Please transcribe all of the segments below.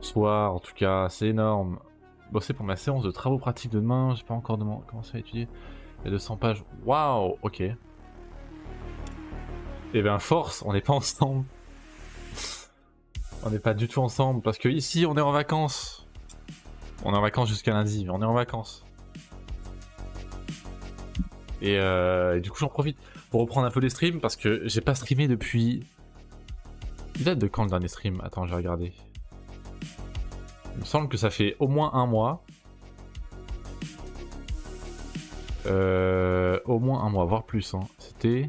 Soit, en tout cas, c'est énorme. Bosser pour ma séance de travaux pratiques de demain, j'ai pas encore commencé à étudier. Il y a 200 pages. Waouh, ok. Eh ben force, on n'est pas ensemble. On n'est pas du tout ensemble parce que ici on est en vacances. On est en vacances jusqu'à lundi, mais on est en vacances. Et du coup j'en profite pour reprendre un peu les streams parce que j'ai pas streamé depuis... Il date de quand le dernier stream? Attends, je vais regarder. Il me semble que ça fait au moins un mois. Au moins un mois, voire plus. Hein. C'était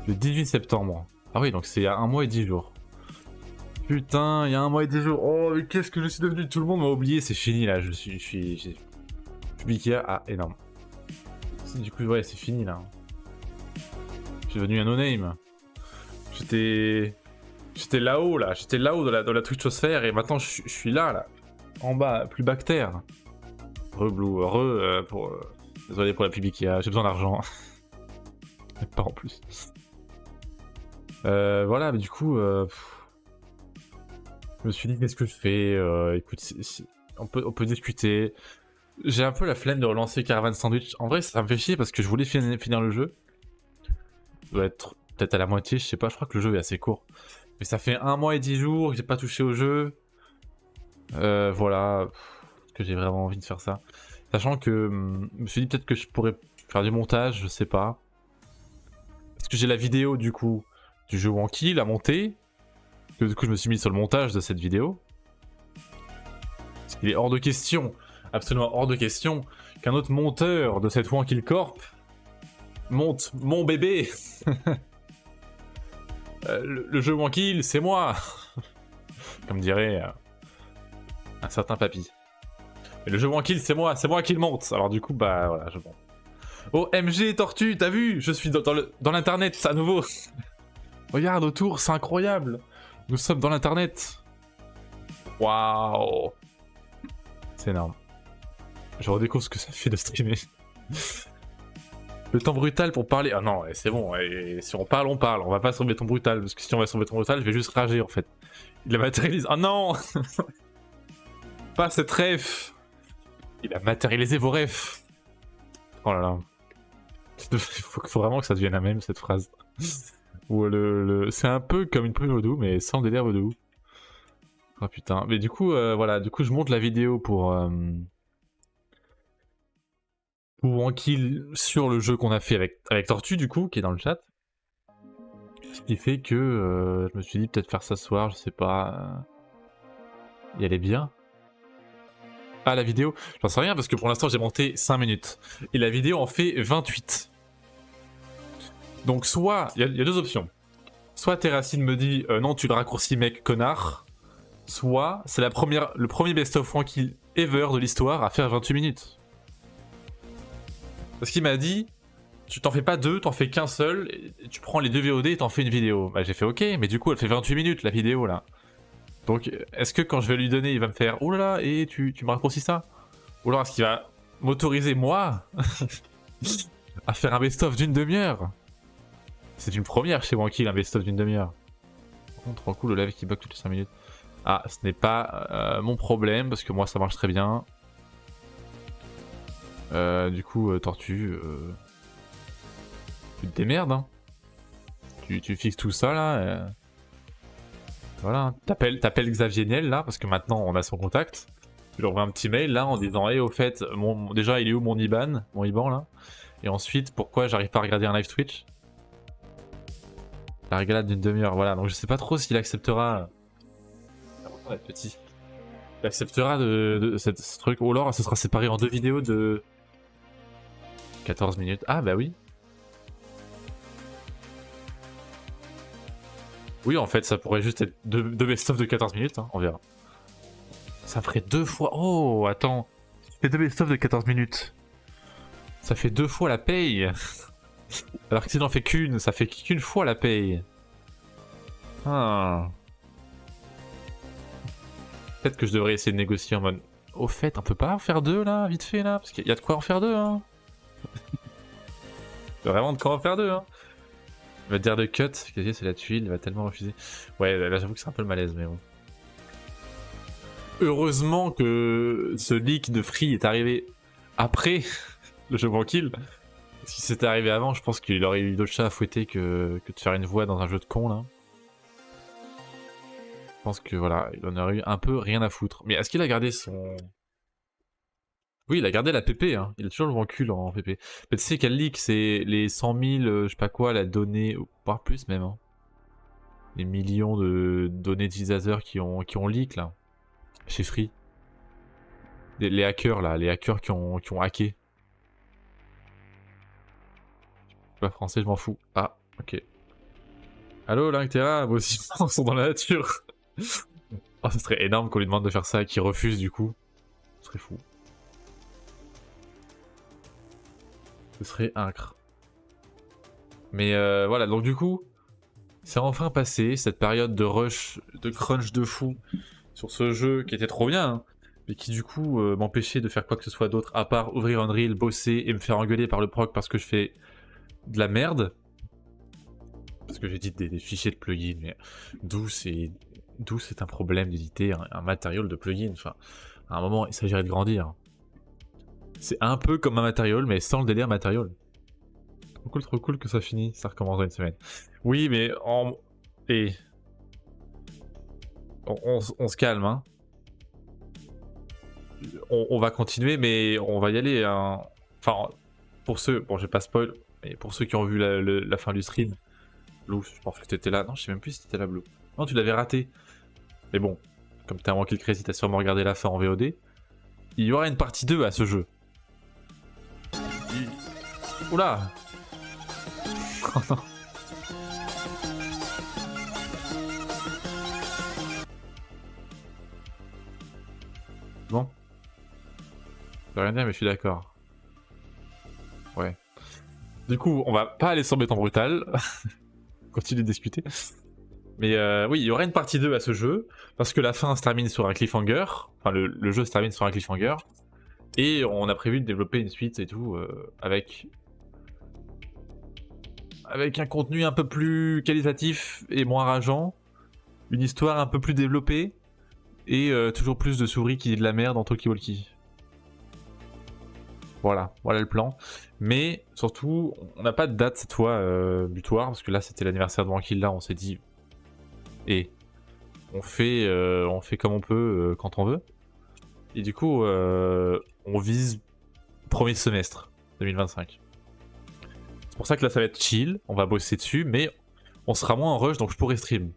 le 18 septembre. Ah oui, donc c'est il y a un mois et 10 jours. Putain, il y a un mois et 10 jours. Oh, mais qu'est-ce que je suis devenu? Tout le monde m'a oublié, c'est fini là. Je suis publié. Ah, énorme. Du coup, ouais, c'est fini là. Je suis devenu un no-name. J'étais là-haut là. J'étais là-haut dans la Twitchosphère et maintenant je suis là. En bas, plus bactère. Blue, désolé pour la pub Ikea, j'ai besoin d'argent. Pas en plus. Voilà, mais du coup, je me suis dit qu'est-ce que je fais. Écoute, on peut discuter. J'ai un peu la flemme de relancer Caravan Sandwich. En vrai, ça me fait chier parce que je voulais finir le jeu. Ça doit être peut-être à la moitié, je sais pas, je crois que le jeu est assez court. Mais ça fait 1 mois et 10 jours que j'ai pas touché au jeu. Voilà, que j'ai vraiment envie de faire ça. Sachant que je me suis dit peut-être que je pourrais faire du montage, je sais pas. Parce que j'ai la vidéo du coup du jeu Wankill à monter. Que du coup je me suis mis sur le montage de cette vidéo. Parce qu'il est hors de question, absolument hors de question, qu'un autre monteur de cette Wankill Corp monte mon bébé. Le jeu Wankill, c'est moi. Comme dirait un certain papy. Mais le jeu Wankill, c'est moi qui le monte. Alors du coup, bah voilà, je monte. Oh, MG Tortue, t'as vu? Je suis dans l'internet à nouveau. Regarde autour, c'est incroyable. Nous sommes dans l'internet. Waouh. C'est énorme. Je redécouvre ce que ça fait de streamer. Le temps brutal pour parler. Ah non, c'est bon. Et si on parle, on parle. On va pas sur le béton brutal. Parce que si on va sur le béton brutal, je vais juste rager en fait. Il la matérialise. Ah non. Pas cette ref. Il a matérialisé vos refs. Oh là là. Faut vraiment que ça devienne la même cette phrase. Ou c'est un peu comme une prune vaudou, mais sans délire vaudou. Oh putain. Mais du coup, voilà. Du coup, je monte la vidéo pour Wankill sur le jeu qu'on a fait avec Tortue, du coup, qui est dans le chat. Ce qui fait que je me suis dit peut-être faire ça ce soir, je sais pas. Et elle est bien. Ah, la vidéo, j'en sais rien parce que pour l'instant j'ai monté 5 minutes. Et la vidéo en fait 28. Donc soit, il y a deux options. Soit Terracine me dit non tu le raccourcis mec connard. Soit c'est le premier best-of Wankill ever de l'histoire à faire 28 minutes. Parce qu'il m'a dit, tu t'en fais pas deux, t'en fais qu'un seul, et tu prends les deux VOD et t'en fais une vidéo. Bah j'ai fait ok, mais du coup elle fait 28 minutes la vidéo là. Donc est-ce que quand je vais lui donner, il va me faire oh là là, et tu me raccourcis ça? Ou alors est-ce qu'il va m'autoriser moi à faire un best-of d'une demi-heure? C'est une première chez Wankill, un best-of d'une demi-heure. Par contre, trop cool le live qui bug toutes les 5 minutes. Ah, ce n'est pas mon problème, parce que moi ça marche très bien. Du coup, Tortue, tu te démerdes, hein. Tu fixes tout ça là. Voilà, t'appelles Xavier Niel là, parce que maintenant on a son contact. Je lui envoie un petit mail là en disant hey, au fait, déjà il est où mon IBAN là? Et ensuite, pourquoi j'arrive pas à regarder un live Twitch? La régalade d'une demi-heure, voilà. Donc je sais pas trop s'il acceptera. Petit. Il acceptera de ce truc. Ou alors, ce sera séparé en deux vidéos de 14 minutes. Ah bah oui. Oui, en fait, ça pourrait juste être deux best-of de 14 minutes, hein, on verra. Ça ferait 2 fois... Oh, attends. Ça fait 2 best-of de 14 minutes. Ça fait 2 fois la paye. Alors que si j'en fais qu'une, ça fait qu'une fois la paye. Ah. Peut-être que je devrais essayer de négocier en mode... Au fait, on peut pas en faire 2 là, vite fait là? Parce qu'il y a de quoi en faire 2, hein. Vraiment de quoi en faire 2, hein. Il va te dire de cut, c'est la tuile, il va tellement refuser. Ouais, là j'avoue que c'est un peu le malaise, mais bon. heureusement que ce leak de Free est arrivé après le jeu Bankill. Si c'était arrivé avant, je pense qu'il aurait eu d'autres chats à fouetter que de faire une voix dans un jeu de con là. Je pense que voilà, il en aurait eu un peu rien à foutre. Mais est-ce qu'il a gardé son... Oui, il a gardé la PP, hein. Il a toujours le Bankul en PP. Mais tu sais quel leak, c'est les 100 000, je sais pas quoi, la donnée, voire plus même. Hein. Les millions de données d'utilisateurs qui ont leak là, chez Free. Les hackers là, les hackers qui ont hacké. Pas français, je m'en fous. Ah, ok. Allô, Linkterra, vos ciments sont dans la nature. Oh, ce serait énorme qu'on lui demande de faire ça et qu'il refuse du coup. Ce serait fou. Ce serait incre. Mais voilà, donc du coup, c'est enfin passé cette période de rush, de crunch de fou sur ce jeu qui était trop bien, hein, mais qui du coup m'empêchait de faire quoi que ce soit d'autre à part ouvrir Unreal, bosser et me faire engueuler par le proc parce que je fais de la merde. Parce que j'édite des fichiers de plugins, mais d'où c'est un problème d'éditer un matériel de plugin. Enfin, à un moment, il s'agirait de grandir. C'est un peu comme un matériel, mais sans le délire matériel. Trop cool que ça finit, ça recommence dans une semaine. Oui, mais Et... On se calme, hein. On va continuer, mais on va y aller. Hein. Enfin, pour ceux... Bon, je vais pas spoil, mais pour ceux qui ont vu la fin du stream... Blue, je pense que t'étais là. Non, je sais même plus si t'étais là, Blue. Non, tu l'avais raté. Mais bon, comme t'as manqué le crédit, t'as sûrement regardé la fin en VOD. Il y aura une partie 2 à ce jeu. Oula. Oh non. Bon. Je peux rien dire, mais je suis d'accord. Ouais. Du coup, on va pas aller sur béton brutal. Continue de discuter. Mais oui, il y aura une partie 2 à ce jeu, parce que la fin se termine sur un cliffhanger. Enfin, le jeu se termine sur un cliffhanger. Et on a prévu de développer une suite et tout, avec un contenu un peu plus qualitatif et moins rageant. Une histoire un peu plus développée. Et toujours plus de souris qui dit de la merde en talkie-walkie. Voilà le plan. Mais surtout, on n'a pas de date cette fois butoir, parce que là c'était l'anniversaire de Bankill, là on s'est dit... Et on fait comme on peut, quand on veut. Et du coup, on vise premier semestre 2025. C'est pour ça que là ça va être chill, on va bosser dessus, mais on sera moins en rush, donc je pourrai stream.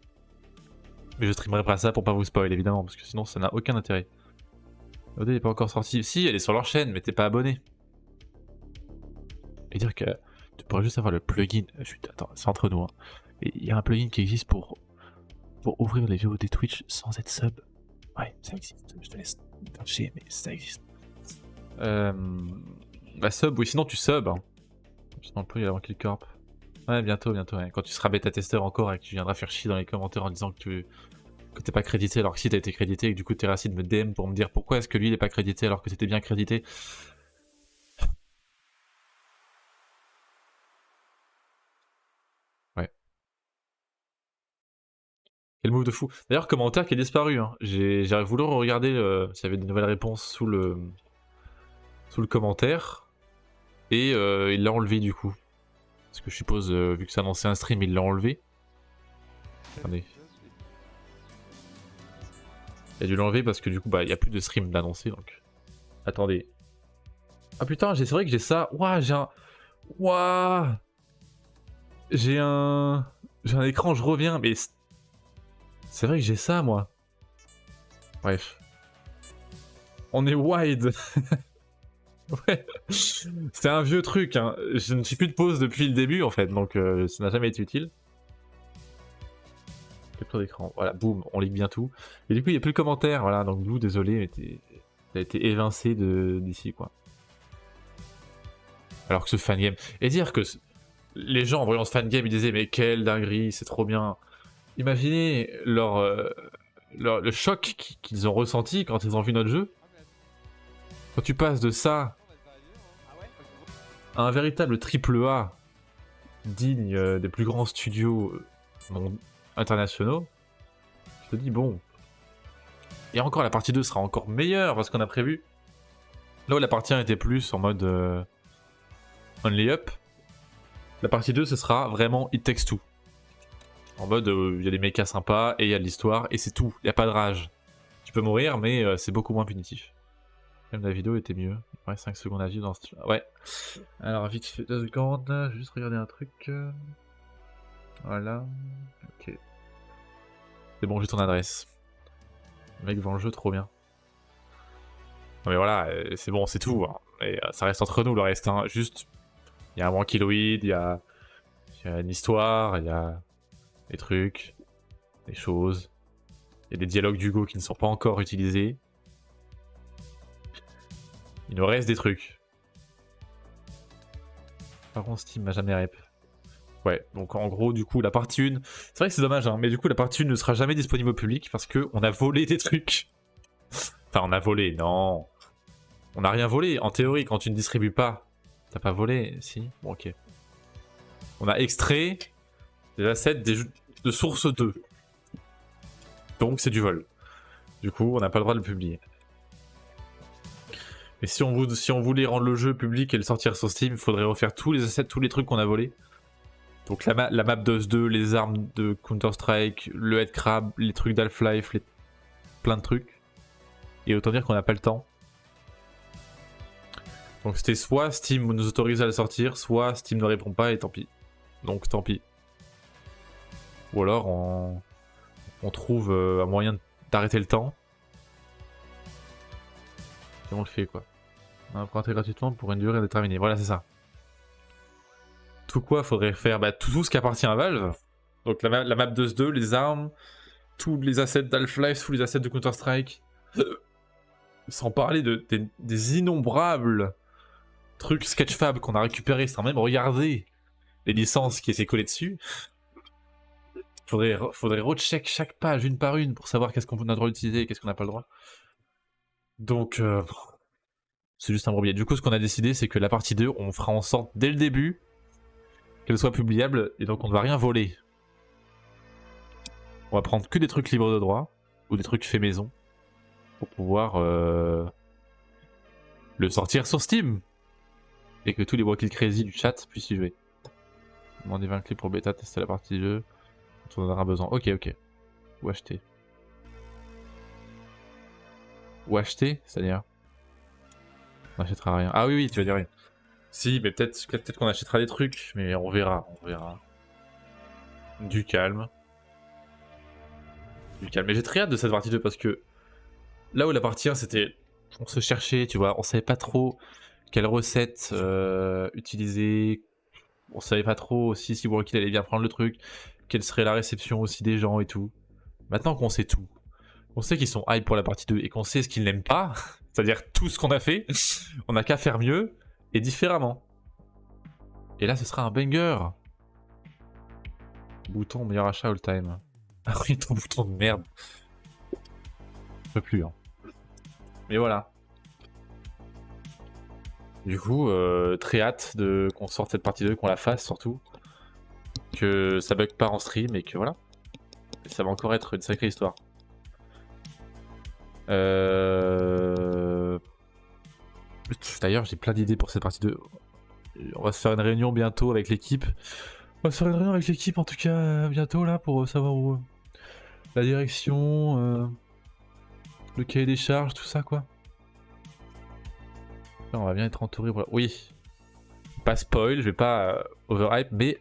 Mais je streamerai pas ça pour pas vous spoil évidemment, parce que sinon ça n'a aucun intérêt. OD n'est pas encore sortie. Si, elle est sur leur chaîne, mais t'es pas abonné. Et dire que tu pourrais juste avoir le plugin. Attends, c'est entre nous. Hein. Il y a un plugin qui existe pour ouvrir les VOD Twitch sans être sub. Ouais, ça existe. Je te laisse faire chier, mais ça existe. Bah sub, oui, sinon tu sub. Hein. Sinon, il y a avant Kill Corp. Ouais, bientôt, ouais. Quand tu seras bêta-testeur encore et que tu viendras faire chier dans les commentaires en disant que t'es pas crédité alors que si t'as été crédité et que du coup Terracid me DM pour me dire pourquoi est-ce que lui il est pas crédité alors que t'étais bien crédité. Ouais. Quel move de fou. D'ailleurs, commentaire qui est disparu. Hein. J'ai voulu regarder s'il y avait des nouvelles réponses sous le commentaire. Et il l'a enlevé du coup. Parce que je suppose, vu que c'est annoncé un stream, il l'a enlevé. Attendez. Il a dû l'enlever parce que du coup, bah, il n'y a plus de stream d'annoncer donc. Attendez. Ah putain, c'est vrai que j'ai ça. Ouah, j'ai un. Ouah. J'ai un écran, je reviens, mais c'est vrai que j'ai ça moi. Bref. On est wide. Ouais. C'est un vieux truc, hein. Je ne suis plus de pause depuis le début en fait, donc ça n'a jamais été utile. Capture d'écran, voilà, boum, on lit bien tout. Et du coup, il n'y a plus de commentaires, voilà, donc Blue, désolé, mais t'as été évincé d'ici quoi. Alors que ce fangame. Et dire que les gens en voyant ce fangame, ils disaient mais quelle dinguerie, c'est trop bien. Imaginez le choc qu'ils ont ressenti quand ils ont vu notre jeu. Quand tu passes de ça à un véritable triple A digne des plus grands studios internationaux, je te dis bon, Et encore, la partie 2 sera encore meilleure parce qu'on a prévu. Là où la partie 1 était plus en mode only up, la partie 2 ce sera vraiment It Takes Two. En mode il y a des mechas sympas et il y a de l'histoire et c'est tout, il n'y a pas de rage. Tu peux mourir mais c'est beaucoup moins punitif. Même la vidéo était mieux, il me reste 5 secondes à vivre dans ce... Ouais. Alors vite fait 2 secondes, je vais juste regarder un truc. Voilà. Ok. C'est bon, j'ai ton adresse. Le mec vend le jeu trop bien. Non mais voilà, c'est bon, c'est tout. Hein. Et ça reste entre nous le reste. Hein. Juste, il y a un Wankiloid, il y a une histoire, il y a des trucs, des choses. Il y a des dialogues d'Hugo qui ne sont pas encore utilisés. Il nous reste des trucs. Par contre, Steam m'a jamais rep. Ouais, donc en gros, du coup, la partie 1... C'est vrai que c'est dommage, hein, mais du coup, la partie 1 ne sera jamais disponible au public parce qu'on a volé des trucs. Enfin, on a volé, non. On n'a rien volé. En théorie, quand tu ne distribues pas, t'as pas volé, si. Bon, ok. On a extrait des assets de source 2. Donc c'est du vol. Du coup, on n'a pas le droit de le publier. Mais si on voulait rendre le jeu public et le sortir sur Steam, il faudrait refaire tous les assets, tous les trucs qu'on a volés. Donc la map DOS 2, les armes de Counter-Strike, le headcrab, les trucs d'Half-Life, plein de trucs. Et autant dire qu'on n'a pas le temps. Donc c'était soit Steam nous autorise à le sortir, soit Steam ne répond pas et tant pis. Donc tant pis. Ou alors on trouve un moyen d'arrêter le temps. Et on le fait quoi. On va emprunter gratuitement pour une durée indéterminée. Voilà, c'est ça. Tout quoi, faudrait faire tout ce qui appartient à Valve. Donc la map 2 les armes, tous les assets d'Half-Life, tous les assets de Counter-Strike. Sans parler des innombrables trucs Sketchfab qu'on a récupérés sans même regarder les licences qui étaient collées dessus. Faudrait recheck chaque page une par une pour savoir qu'est-ce qu'on a le droit d'utiliser et qu'est-ce qu'on n'a pas le droit. Donc c'est juste un brebier. Du coup, ce qu'on a décidé, c'est que la partie 2, on fera en sorte dès le début qu'elle soit publiable et donc on ne va rien voler. On va prendre que des trucs libres de droit ou des trucs faits maison pour pouvoir le sortir sur Steam et que tous les Walkie Crazy du chat puissent y jouer. Demandez 20 clés pour bêta, tester la partie 2. On en aura besoin. Ok. Ou acheter. Ou acheter, c'est-à-dire on n'achètera rien. Ah oui, tu vas dire rien. Si, mais peut-être qu'on achètera des trucs, mais on verra. Du calme. Mais j'ai très hâte de cette partie 2 parce que là où la partie 1 c'était... On se cherchait, tu vois, on savait pas trop quelle recette utiliser. On savait pas trop aussi si Walkie allait bien prendre le truc, quelle serait la réception aussi des gens et tout. Maintenant qu'on sait tout, on sait qu'ils sont hype pour la partie 2 et qu'on sait ce qu'ils n'aiment pas, c'est-à-dire tout ce qu'on a fait, on n'a qu'à faire mieux et différemment. Et là, ce sera un banger. Bouton meilleur achat all time. Ah oui, ton bouton de merde. Je peux plus, hein. Mais voilà. Du coup, très hâte qu'on sorte cette partie 2, qu'on la fasse surtout. Que ça bug pas en stream et que voilà. Et ça va encore être une sacrée histoire. D'ailleurs, j'ai plein d'idées pour cette partie 2. On va se faire une réunion bientôt avec l'équipe. On va se faire une réunion avec l'équipe en tout cas bientôt là pour savoir où la direction, le cahier des charges, tout ça quoi. Là, on va bien être entouré. Voilà. Oui, pas spoil, je vais pas overhype, mais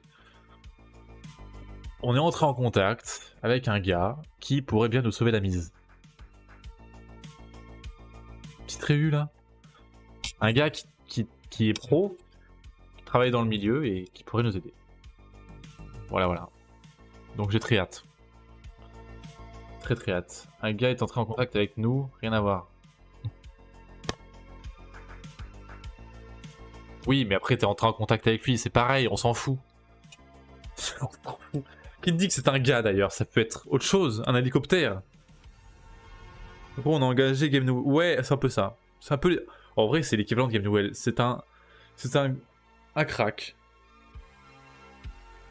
on est entré en contact avec un gars qui pourrait bien nous sauver la mise. Petite réu là. Un gars qui est pro, qui travaille dans le milieu et qui pourrait nous aider. Voilà. Donc j'ai très hâte. Très hâte. Un gars est entré en contact avec nous, rien à voir. Oui, mais après t'es entré en contact avec lui, c'est pareil, on s'en fout. Qui te dit que c'est un gars d'ailleurs? Ça peut être autre chose, un hélicoptère. En gros, on a engagé Game New. Ouais, c'est un peu ça. C'est un peu. En vrai, c'est l'équivalent de Game Newell. C'est un crack.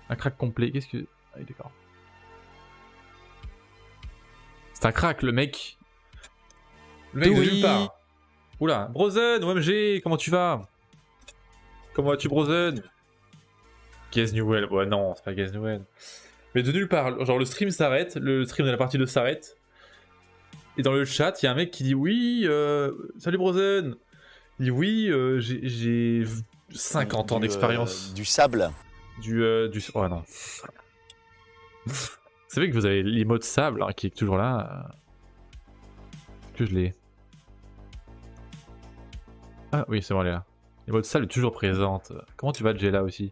Un crack complet. Qu'est-ce que. Ah, d'accord. C'est un crack, le mec. Le mec de Oui. nulle part. Oula, Brozen, OMG, comment tu vas? Comment vas-tu, Brozen? Gaze Newell, ouais, non, c'est pas Gaze Newell. Mais de nulle part, genre le stream s'arrête, le stream de la partie 2 s'arrête. Et dans le chat, il y a un mec qui dit oui, salut Brozen. Il dit oui, j'ai 50 ans d'expérience. Du sable. Oh non. Vous savez que vous avez l'emote sable hein, qui est toujours là. Que je l'ai. Ah oui, c'est bon, elle est là. L'emote sable est toujours présente. Comment tu vas, Jella aussi?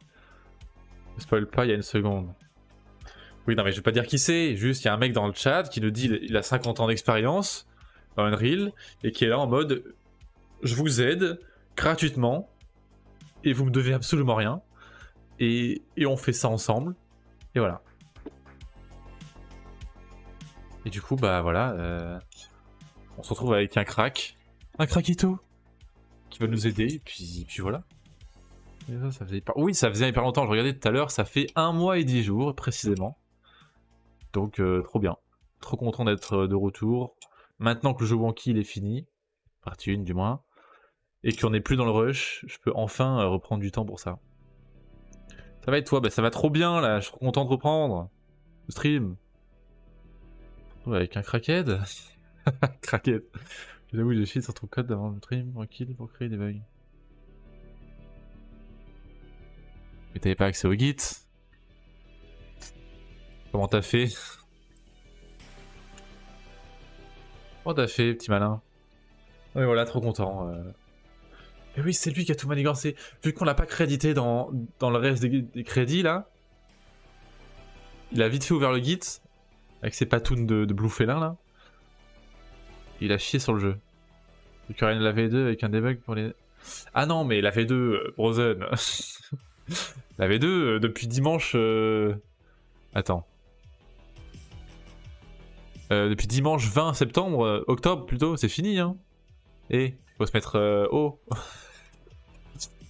Ne spoil pas, il y a une seconde. Oui, non, mais je vais pas dire qui c'est. Juste, il y a un mec dans le chat qui nous dit il a 50 ans d'expérience dans Unreal et qui est là en mode je vous aide gratuitement et vous me devez absolument rien. Et on fait ça ensemble. Et voilà. Et du coup, bah voilà. On se retrouve avec un crack. Un craquito qui va nous aider. Et puis voilà. Et ça faisait oui, ça faisait hyper longtemps. Je regardais tout à l'heure. Ça fait 1 mois et 10 jours précisément. Donc trop bien. Trop content d'être de retour. Maintenant que le jeu Wonky il est fini. Partie 1 du moins. Et qu'on n'est plus dans le rush. Je peux enfin reprendre du temps pour ça. Ça va et toi? Bah ça va trop bien là. Je suis trop content de reprendre. Le stream. Ouais, avec un crackhead. Crackhead. J'avoue, j'ai chié sur ton code avant le stream, tranquille, pour créer des bugs. Mais t'avais pas accès au Git? Comment t'as fait? Comment t'as fait, petit malin? Ouais, voilà, trop content. Mais oui, c'est lui qui a tout manigancé. Vu qu'on l'a pas crédité dans le reste des crédits, là, il a vite fait ouvert le Git, avec ses patounes de Blue Félin, là. Il a chié sur le jeu. Vu qu'il y a rien de la V2 avec un debug pour les... Ah non, mais la V2, Brozen. La V2, depuis dimanche... Attends. Depuis dimanche 20 septembre, octobre plutôt, c'est fini hein. Et faut se mettre haut.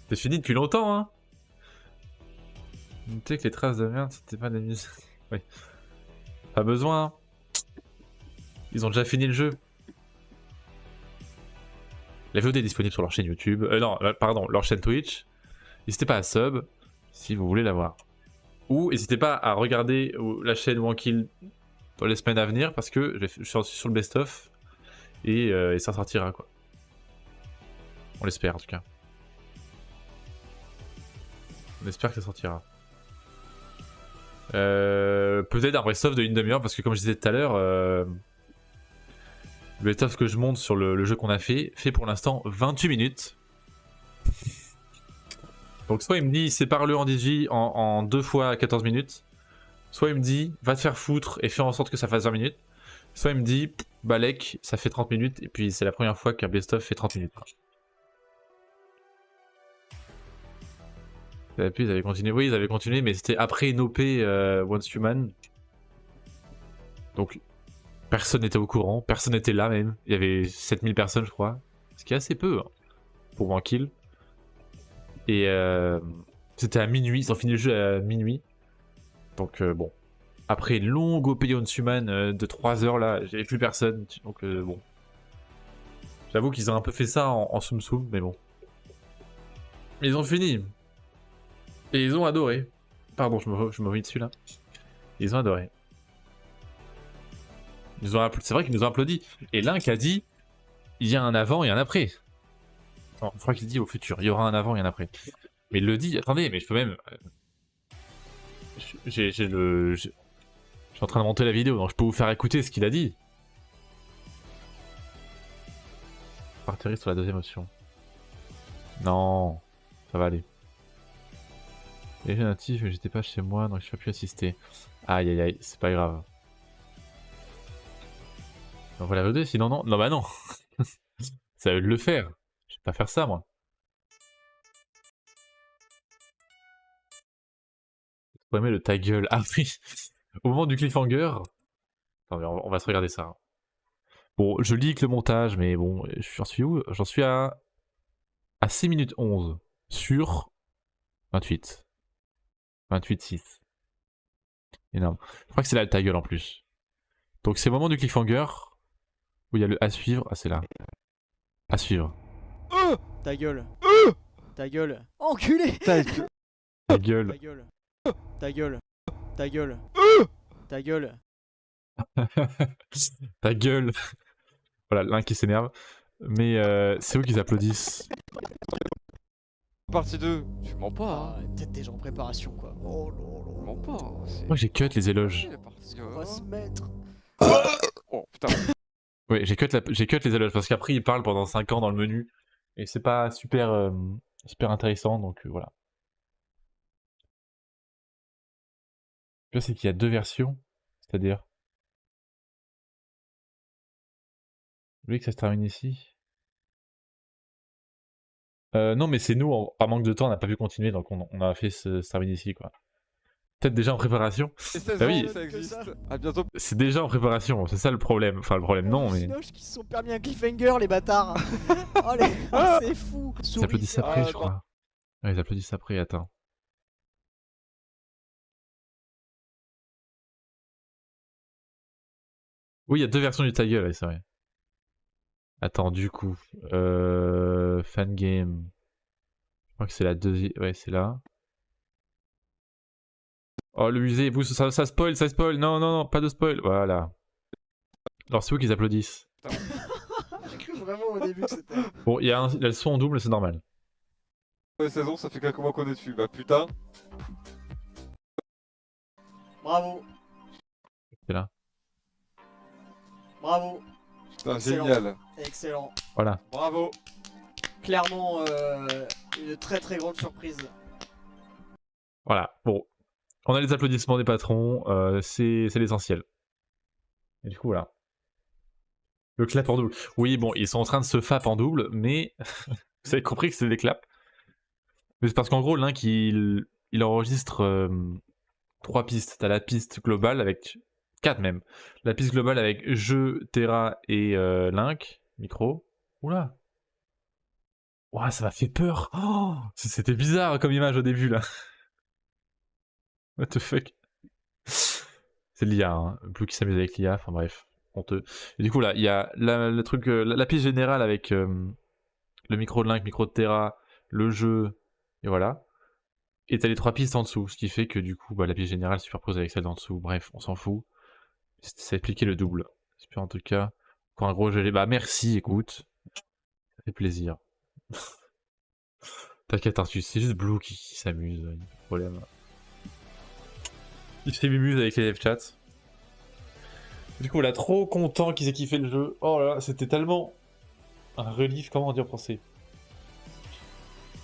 C'est fini depuis longtemps hein. Tu sais que les traces de merde c'était pas des musiques. Oui. Pas besoin hein. Ils ont déjà fini le jeu. La VOD est disponible sur leur chaîne YouTube. Non, pardon, leur chaîne Twitch. N'hésitez pas à sub si vous voulez la voir. Ou n'hésitez pas à regarder la chaîne Wankill dans les semaines à venir parce que je suis sur le best-of et ça sortira quoi. On l'espère en tout cas. On espère que ça sortira. Peut-être un best-of de une demi-heure parce que comme je disais tout à l'heure, le best-of que je monte sur le jeu qu'on a fait pour l'instant 28 minutes. Donc soit il me dit sépare-le en 18 en 2 fois 14 minutes, soit il me dit va te faire foutre et fais en sorte que ça fasse 20 minutes, soit il me dit balek ça fait 30 minutes et puis c'est la première fois qu'un best-of fait 30 minutes. Et puis ils avaient continué, oui ils avaient continué mais c'était après une OP Once Human. Donc personne n'était au courant, personne n'était là même, il y avait 7000 personnes je crois, ce qui est assez peu hein, pour un kill. Et c'était à minuit, ils ont fini le jeu à minuit. Donc bon. Après une longue OP Once Human de 3 heures là, j'avais plus personne, donc bon. J'avoue qu'ils ont un peu fait ça en soum soum, mais bon. Mais ils ont fini. Et ils ont adoré. Pardon, je me remis dessus là. Ils ont adoré. C'est vrai qu'ils nous ont applaudi. Et Link a dit il y a un avant et un après. Non, je crois qu'il dit au futur, il y aura un avant et un après. Mais il le dit, attendez, mais je peux même. Je suis en train de monter la vidéo, donc je peux vous faire écouter ce qu'il a dit. Partir sur la deuxième option. Non, ça va aller. Et j'ai natif, mais j'étais pas chez moi, donc je peux plus assister. Aïe aïe aïe, c'est pas grave. On va la VOD, sinon non. Non bah non. C'est à eux de le faire. Je vais pas faire ça moi. Faut aimer le ta gueule. Ah oui. Au moment du cliffhanger. Attends, mais on va se regarder ça. Bon, je leak le montage, mais bon, j'en suis où? J'en suis à 6 minutes 11 sur 28. 28-6. Énorme. Je crois que c'est là le ta gueule en plus. Donc c'est le moment du cliffhanger. Où il y a le à suivre. Ah, c'est là. À suivre. Ta gueule. Ta gueule. Enculé. Ta gueule. Ta gueule. Ta gueule. Ta gueule. Ta gueule. Ta gueule. Ta gueule. Voilà, l'un qui s'énerve. Mais c'est où qu'ils applaudissent? Partie 2. Tu mens pas, Ah, hein. peut-être déjà en préparation quoi. Oh Tu là mens pas. Hein. Moi j'ai cut les éloges. on va se mettre. Oh putain. Ouais, j'ai cut les éloges parce qu'après ils parlent pendant 5 ans dans le menu. Et c'est pas super, super intéressant, donc voilà. Le pire, c'est qu'il y a 2 versions. C'est-à-dire. Vous voulez que ça se termine ici? Non, mais c'est nous, par manque de temps, on n'a pas pu continuer, donc on a fait se terminer ici, quoi. Peut-être déjà en préparation. Et 16 Bah ans, oui. ça existe. À bientôt. C'est déjà en préparation, c'est ça le problème. Enfin, le problème, non, mais. Cinoche qui se sont permis un cliffhanger, les bâtards. Oh, c'est fou. Ils applaudissent après, je Ah, crois. Ouais, ils applaudissent après, attends. Oui, il y a 2 versions du ta gueule, ouais, c'est vrai. Attends, du coup. Fangame. Je crois que c'est la deuxième. Ouais, c'est là. Oh, le musée, vous, ça spoil, ça spoil. Non, non, non, pas de spoil. Voilà. Alors, c'est où qu'ils applaudissent? J'ai cru vraiment au début que c'était. Bon, il y a le son en double, c'est normal. 16 ans, ça fait quelques mois qu'on est dessus. Bah putain. Bravo. C'est là. Bravo. Putain, Excellent. génial. Excellent. Voilà. Bravo. Clairement, une très très grande surprise. Voilà. Bon. On a les applaudissements des patrons, c'est l'essentiel. Et du coup, voilà. Le clap en double. Oui, bon, ils sont en train de se fap en double, mais vous avez compris que c'est des claps. Mais c'est parce qu'en gros, Link, il enregistre 3 pistes. T'as la piste globale avec 4 même. La piste globale avec jeu, Terra et Link, micro. Oula. Ouah, ça m'a fait peur. Oh, c'était bizarre comme image au début là. What the fuck. C'est l'IA, hein. Blue qui s'amuse avec l'IA, enfin bref, honteux. Et du coup là, il y a le truc, la piste générale avec le micro de Link, micro de Terra, le jeu, et voilà. Et t'as les 3 pistes en dessous, ce qui fait que du coup, bah, la piste générale se superpose avec celle d'en dessous. Bref, on s'en fout. Ça expliquait le double. J'espère en tout cas. Pour un gros gelé, bah merci, écoute. Ça fait plaisir. T'inquiète, Artus, c'est juste Blue qui s'amuse, pas de problème. Il fait mumuse avec les live chats. Du coup, là, trop content qu'ils aient kiffé le jeu. Oh là là, c'était tellement un relief, comment dire en français?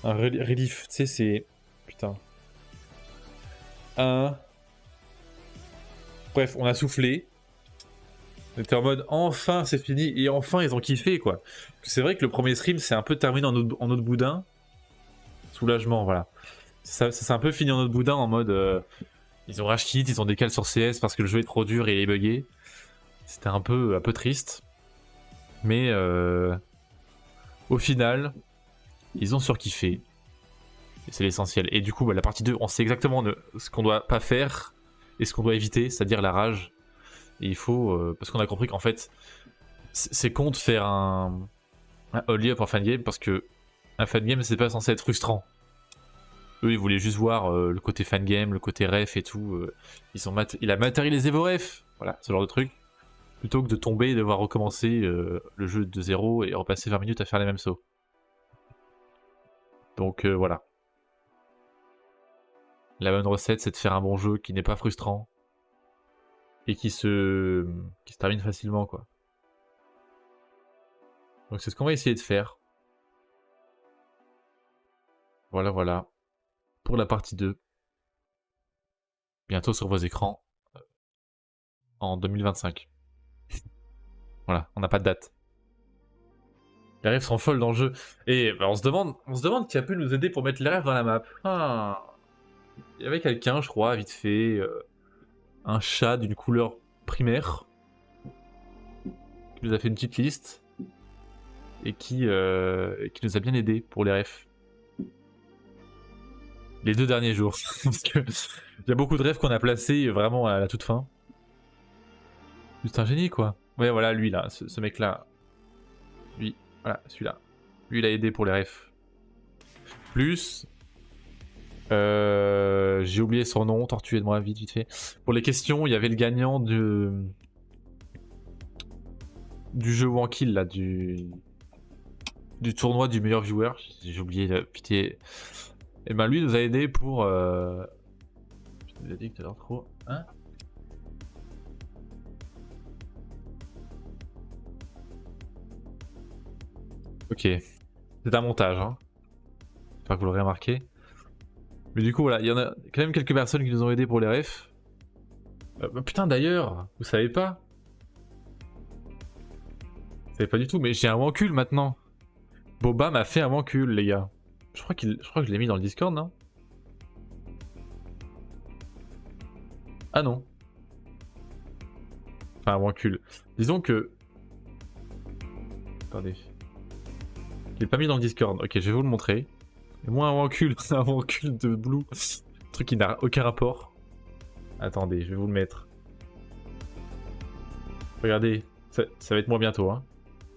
Un relief, tu sais, c'est... Putain. Bref, on a soufflé. On était en mode, enfin, c'est fini. Et enfin, ils ont kiffé, quoi. C'est vrai que le premier stream, c'est un peu terminé en autre boudin. Soulagement, voilà. Ça s'est un peu fini en autre boudin, en mode... ils ont rage quit, ils ont décalé sur CS parce que le jeu est trop dur et il est buggé. C'était un peu triste. Mais au final, ils ont surkiffé. Et c'est l'essentiel. Et du coup, bah, la partie 2, on sait exactement ce qu'on doit pas faire et ce qu'on doit éviter, c'est-à-dire la rage. Et il faut... parce qu'on a compris qu'en fait, c'est con de faire un all-up en fan game parce que un fan game, c'est pas censé être frustrant. Eux, ils voulaient juste voir le côté fan game, le côté ref et tout. Il a matérialisé vos refs. Voilà, ce genre de truc. Plutôt que de tomber et devoir recommencer le jeu de zéro et repasser 20 minutes à faire les mêmes sauts. Donc voilà. La bonne recette, c'est de faire un bon jeu qui n'est pas frustrant et qui se termine facilement, quoi. Donc c'est ce qu'on va essayer de faire. Voilà, voilà. Pour la partie 2. Bientôt sur vos écrans. En 2025. Voilà, on n'a pas de date. Les rêves sont folles dans le jeu. Et bah, on se demande qui a pu nous aider pour mettre les rêves dans la map. Ah. Il y avait quelqu'un, je crois, vite fait. Un chat d'une couleur primaire. Qui nous a fait une petite liste. Et qui nous a bien aidé pour les refs. Les 2 derniers jours. Parce que il y a beaucoup de rêves qu'on a placés vraiment à la toute fin. Juste un génie, quoi. Ouais, voilà, lui là, ce mec-là. Lui, voilà, celui-là. Lui, il a aidé pour les refs. Plus. J'ai oublié son nom, Tortue de moi vite fait. Pour les questions, il y avait le gagnant du jeu Wankill là, du tournoi du meilleur viewer. J'ai oublié, pitié. Et ben lui nous a aidé pour. Je vous ai dit que t'as l'air trop. Hein? Ok. C'est un montage, hein. J'espère que vous l'aurez remarqué. Mais du coup, voilà, il y en a quand même quelques personnes qui nous ont aidés pour les refs. Bah, putain, d'ailleurs, vous savez pas? Vous savez pas du tout, mais j'ai un wancul maintenant. Boba m'a fait un wancul, les gars. Je crois que je l'ai mis dans le Discord, non? Ah non. Enfin, un wancul. Disons que. Attendez. Je l'ai pas mis dans le Discord. Ok, je vais vous le montrer. Et moi, un wancul, un wancul de Blue. Un truc qui n'a aucun rapport. Attendez, je vais vous le mettre. Regardez, ça va être moi bientôt. Hein.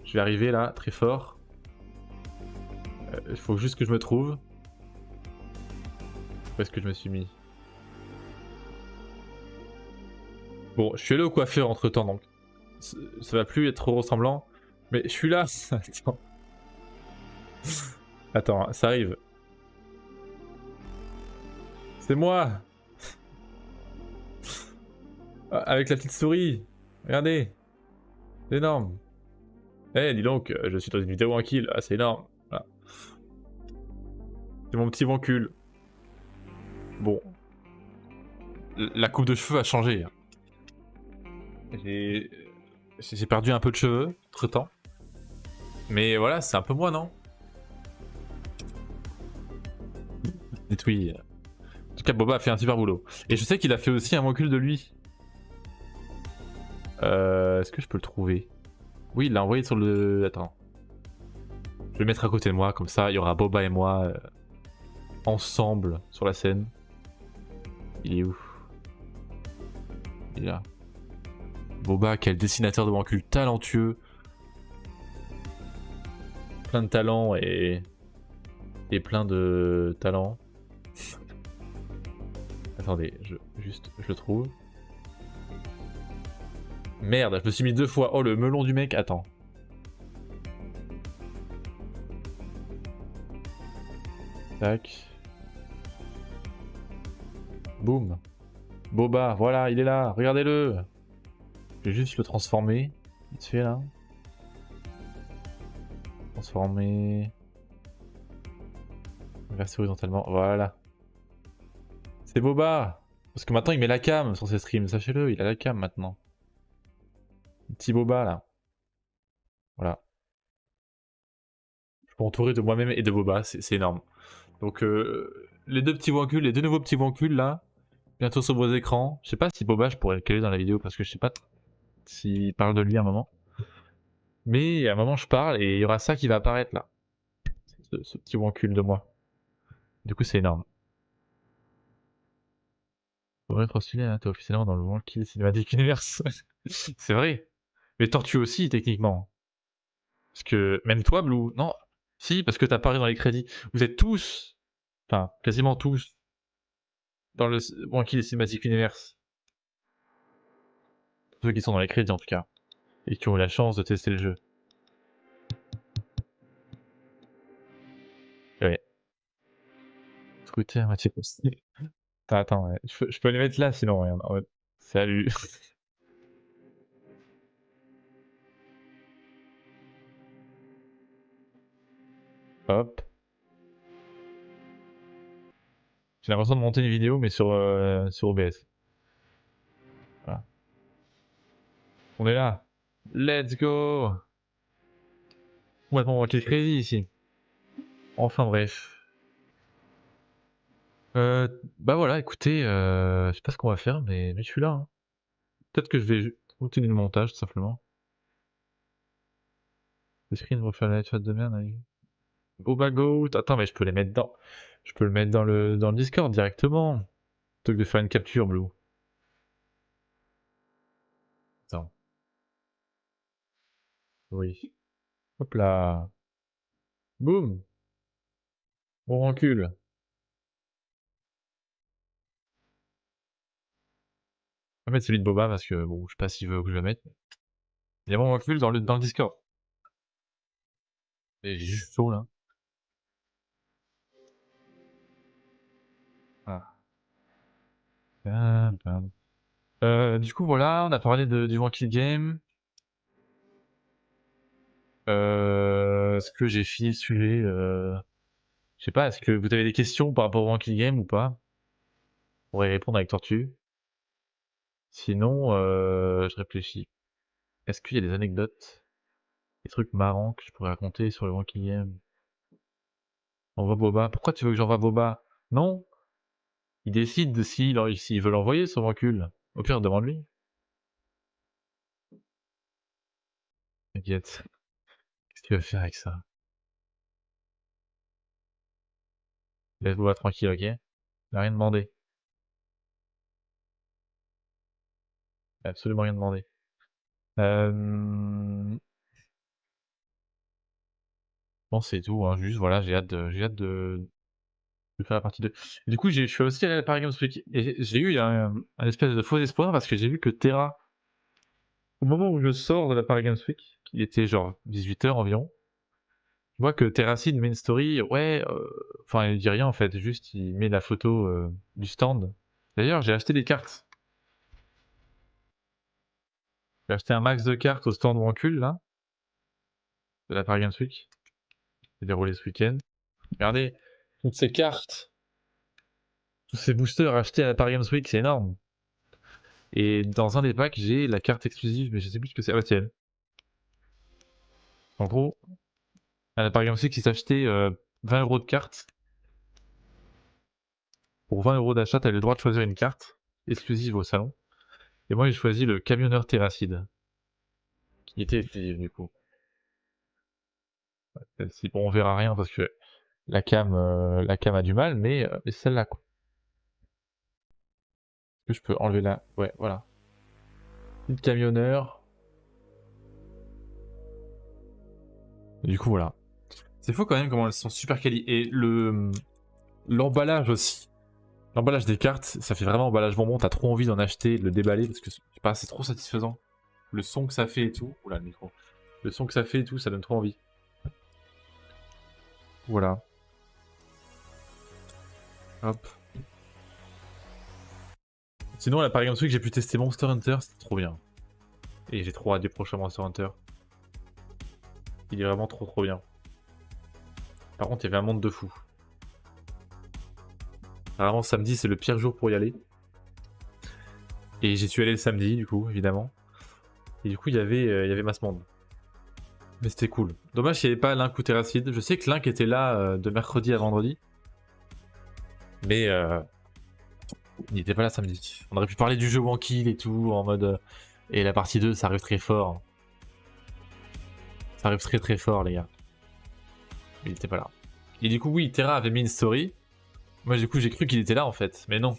Je vais arriver là, très fort. Il faut juste que je me trouve. Où est-ce que je me suis mis? Bon, je suis allé au coiffeur entre temps, donc ça va plus être trop ressemblant. Mais je suis là. Attends. Attends, ça arrive. C'est moi. Avec la petite souris. Regardez. C'est énorme. Eh, dis donc, je suis dans une vidéo en kill. Ah, c'est énorme. Voilà. C'est mon petit vancule. Bon. La coupe de cheveux a changé. J'ai perdu un peu de cheveux, entre temps. Mais voilà, c'est un peu moi, non? Dites oui. En tout cas, Boba a fait un super boulot. Et je sais qu'il a fait aussi un vancule de lui. Est-ce que je peux le trouver? Oui, il l'a envoyé sur le... Attends. Je vais le mettre à côté de moi, comme ça, il y aura Boba et moi ensemble sur la scène. Il est où? Il est là. Boba, quel dessinateur de vancule talentueux. Plein de talent et plein de talent. Attendez, je le trouve. Merde, je me suis mis 2 fois. Oh, le melon du mec, attends. Tac. Boum. Boba, voilà, il est là, regardez-le. Je vais juste le transformer. Vite fait là. Transformer. Inverser horizontalement, voilà. C'est Boba. Parce que maintenant il met la cam sur ses streams, sachez-le, il a la cam maintenant. Petit Boba là. Voilà. Je peux entourer de moi-même et de Boba, c'est énorme. Donc les deux nouveaux petits vanculs là, bientôt sur vos écrans. Je sais pas si Boba je pourrais le caler dans la vidéo parce que je sais pas s'il parle de lui à un moment. Mais à un moment je parle et il y aura ça qui va apparaître là. Ce petit vancule de moi. Du coup c'est énorme. Faudrait être stylé, hein, t'es officiellement dans le Wankill Cinematic Universe. C'est vrai. Mais Tortue aussi techniquement. Parce que même toi Blue, non. Si, parce que t'as parlé dans les crédits. Vous êtes tous, enfin quasiment tous, dans le Wankill Cinematic Universe. Ceux qui sont dans les crédits en tout cas. Et qui ont eu la chance de tester le jeu. Ouais. Scruter à moitié possible. Attends, ouais. Je peux les mettre là sinon, regarde. En mode, salut. Hop. J'ai l'impression de monter une vidéo mais sur OBS. Voilà. On est là. Let's go. Complètement manqué de crédit ici. Enfin bref. Bah voilà, écoutez, je sais pas ce qu'on va faire, mais je suis là. Hein. Peut-être que je vais continuer le montage, tout simplement. Les screens vont faire la chat de merde avec... Boba Goat. Attends, mais je peux les mettre dans... Je peux le mettre dans le Discord directement. Plutôt que de faire une capture, Blue. Attends. Oui. Hop là. Boum. On recule. On va mettre celui de Boba parce que bon, je sais pas s'il veut que je le mette. Il y a mon recul dans le Discord. Et j'ai juste chaud là. Ah. Du coup voilà, on a parlé du One Kill Game. Est-ce que j'ai fini le sujet Je sais pas, est-ce que vous avez des questions par rapport au One Kill Game ou pas? On pourrait répondre avec Tortue. Sinon, je réfléchis. Est-ce qu'il y a des anecdotes, des trucs marrants que je pourrais raconter sur le One Kill Game? Envoie Boba. Pourquoi tu veux que j'envoie Boba? Non? Il décide de s'il veut l'envoyer son recul. Au pire, demande-lui. T'inquiète. Qu'est-ce que tu veux faire avec ça? Laisse Boba tranquille, ok? Il a rien demandé. Il a absolument rien demandé. Bon, c'est tout, hein. Juste, voilà, j'ai hâte de faire la partie 2. Et du coup, je suis aussi allé à la Paris Games Week et j'ai eu un espèce de faux espoir parce que j'ai vu que Terra, au moment où je sors de la Paris Games Week, il était genre 18 h environ, je vois que Terracid met une story, ouais, enfin il dit rien en fait, juste il met la photo du stand. D'ailleurs, j'ai acheté des cartes. J'ai acheté un max de cartes au stand Wancul là, de la Paris Games Week. J'ai déroulé ce week-end. Regardez, toutes ces cartes, tous ces boosters achetés à la Paris Games Week, c'est énorme. Et dans un des packs, j'ai la carte exclusive, mais je sais plus ce que c'est. Ah bah tiens. En gros, à la Paris Games Week, il s'achetait 20 € de cartes. Pour 20 € d'achat, t'as le droit de choisir une carte exclusive au salon. Et moi, j'ai choisi le camionneur Terracide, qui était exclusif du coup. Celle-ci, bon, on verra rien parce que la cam a du mal, mais celle-là, quoi. Est-ce que je peux enlever la... Ouais, voilà. Le camionneur. Et du coup, voilà. C'est faux quand même comment elles sont super quali. Et l'emballage aussi. L'emballage des cartes, ça fait vraiment emballage bonbon. T'as trop envie d'en acheter, de le déballer parce que je sais pas, c'est trop satisfaisant. Le son que ça fait et tout. Oula, le micro. Le son que ça fait et tout, ça donne trop envie. Voilà. Hop. Sinon, à la Paris Games Week, j'ai pu tester Monster Hunter, c'était trop bien. Et j'ai trop hâte du prochain Monster Hunter. Il est vraiment trop bien. Par contre, il y avait un monde de fou. Apparemment, samedi, c'est le pire jour pour y aller. Et j'y suis allé le samedi, du coup, évidemment. Et du coup, il y avait masse monde. Mais c'était cool. Dommage qu'il n'y avait pas Link ou Terracid. Je sais que Link était là de mercredi à vendredi. Mais il n'était pas là samedi. On aurait pu parler du jeu One Kill et tout, en mode... et la partie 2, ça arrive très fort. Ça arrive très fort, les gars. Mais il était pas là. Et du coup, oui, Terra avait mis une story. Moi, du coup, j'ai cru qu'il était là, en fait. Mais non.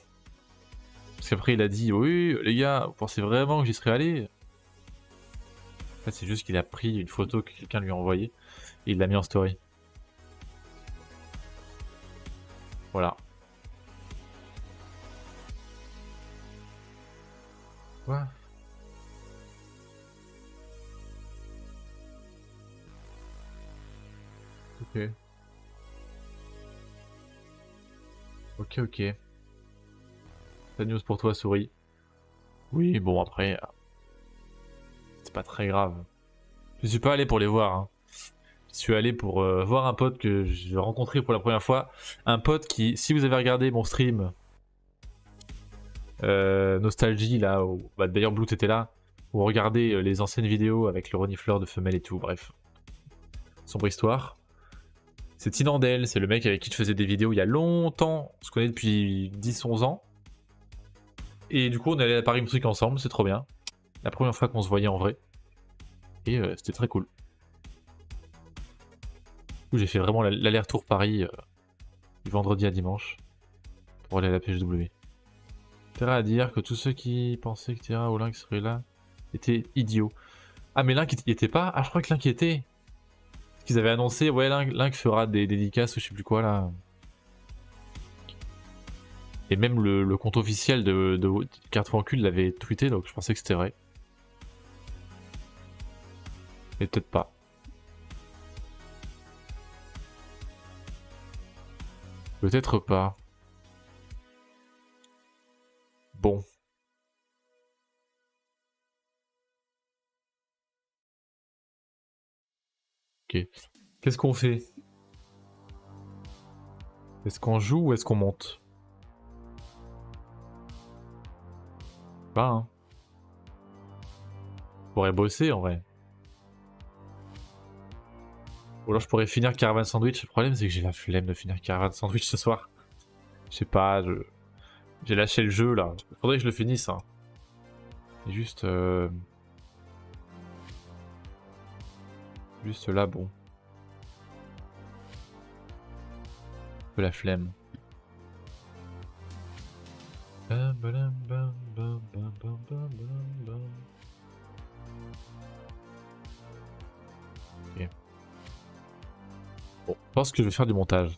Parce qu'après, il a dit, oui, les gars, vous pensez vraiment que j'y serais allé? En fait, c'est juste qu'il a pris une photo que quelqu'un lui a envoyée. Et il l'a mis en story. Voilà. Quoi? Ok. Ok. La news pour toi, souris. Oui, bon, après... c'est pas très grave. Je suis pas allé pour les voir, hein. Je suis allé pour voir un pote que j'ai rencontré pour la première fois. Un pote qui, si vous avez regardé mon stream Nostalgie, là, où, bah, d'ailleurs Bloot était là, où on regardait les anciennes vidéos avec le renifleur de femelles et tout, bref. Sombre histoire. C'est Tinandel, c'est le mec avec qui je faisais des vidéos il y a longtemps. On se connaît depuis 10-11 ans. Et du coup, on est allé à Paris Music ensemble, c'est trop bien. La première fois qu'on se voyait en vrai. Et c'était très cool. Du coup, j'ai fait vraiment l'aller-retour Paris du vendredi à dimanche pour aller à la PHW. Terra à dire que tous ceux qui pensaient que Terra ou Link serait là étaient idiots. Ah mais Link il était pas? Ah je crois que Link y était. Parce qu'ils avaient annoncé, ouais Link fera des dédicaces ou je sais plus quoi là. Et même le compte officiel de Carte Fancul l'avait tweeté, donc je pensais que c'était vrai. Mais peut-être pas. Peut-être pas. Bon. Ok. Qu'est-ce qu'on fait? Est-ce qu'on joue ou est-ce qu'on monte? Pas hein. Je pourrais bosser en vrai. Ou alors je pourrais finir Caravan Sandwich. Le problème c'est que j'ai la flemme de finir Caravan Sandwich ce soir. Je sais pas, j'ai lâché le jeu là. Faudrait que je le finisse. Hein. Et juste... Juste là, bon. Un peu la flemme. Ok. Bon, je pense que je vais faire du montage.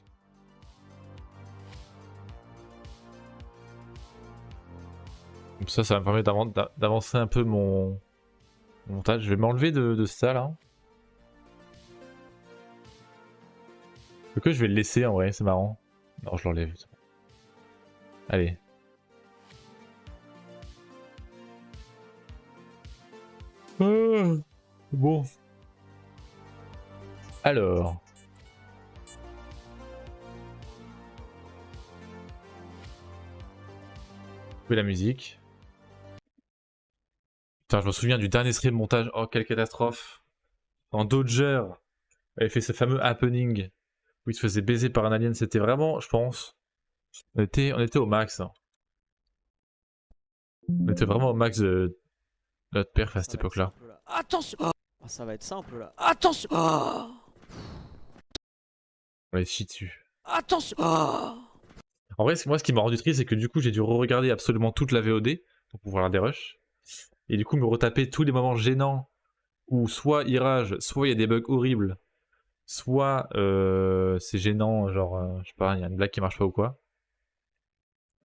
Comme ça va me permettre d'avancer un peu mon montage. Je vais m'enlever de ça là. Que je vais le laisser en vrai, c'est marrant. Non, je l'enlève. Allez. Bon. Alors. La musique. Putain, je me souviens du dernier stream montage. Oh, quelle catastrophe. Quand Dodger avait fait ce fameux happening où il se faisait baiser par un alien, c'était vraiment, je pense, on était au max. Hein. On était vraiment au max de notre perf à cette époque-là. Attention. Oh, ça va être simple là. Attention. Oh. On les chie dessus. Attention. Oh. En vrai, moi, ce qui m'a rendu triste, c'est que du coup, j'ai dû re-regarder absolument toute la VOD pour pouvoir la dérush. Et du coup, me retaper tous les moments gênants où soit il rage, soit il y a des bugs horribles, soit c'est gênant, genre, je sais pas, il y a une blague qui marche pas ou quoi.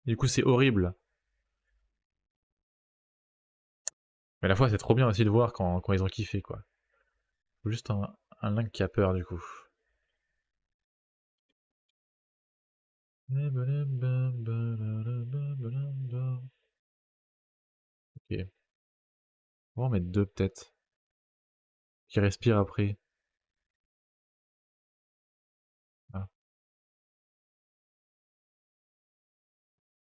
Du coup, c'est horrible. Mais à la fois, c'est trop bien aussi de voir quand ils ont kiffé, quoi. Faut juste un Link qui a peur, du coup. Ok. On va en mettre deux, peut-être. Qui respire après. Ah.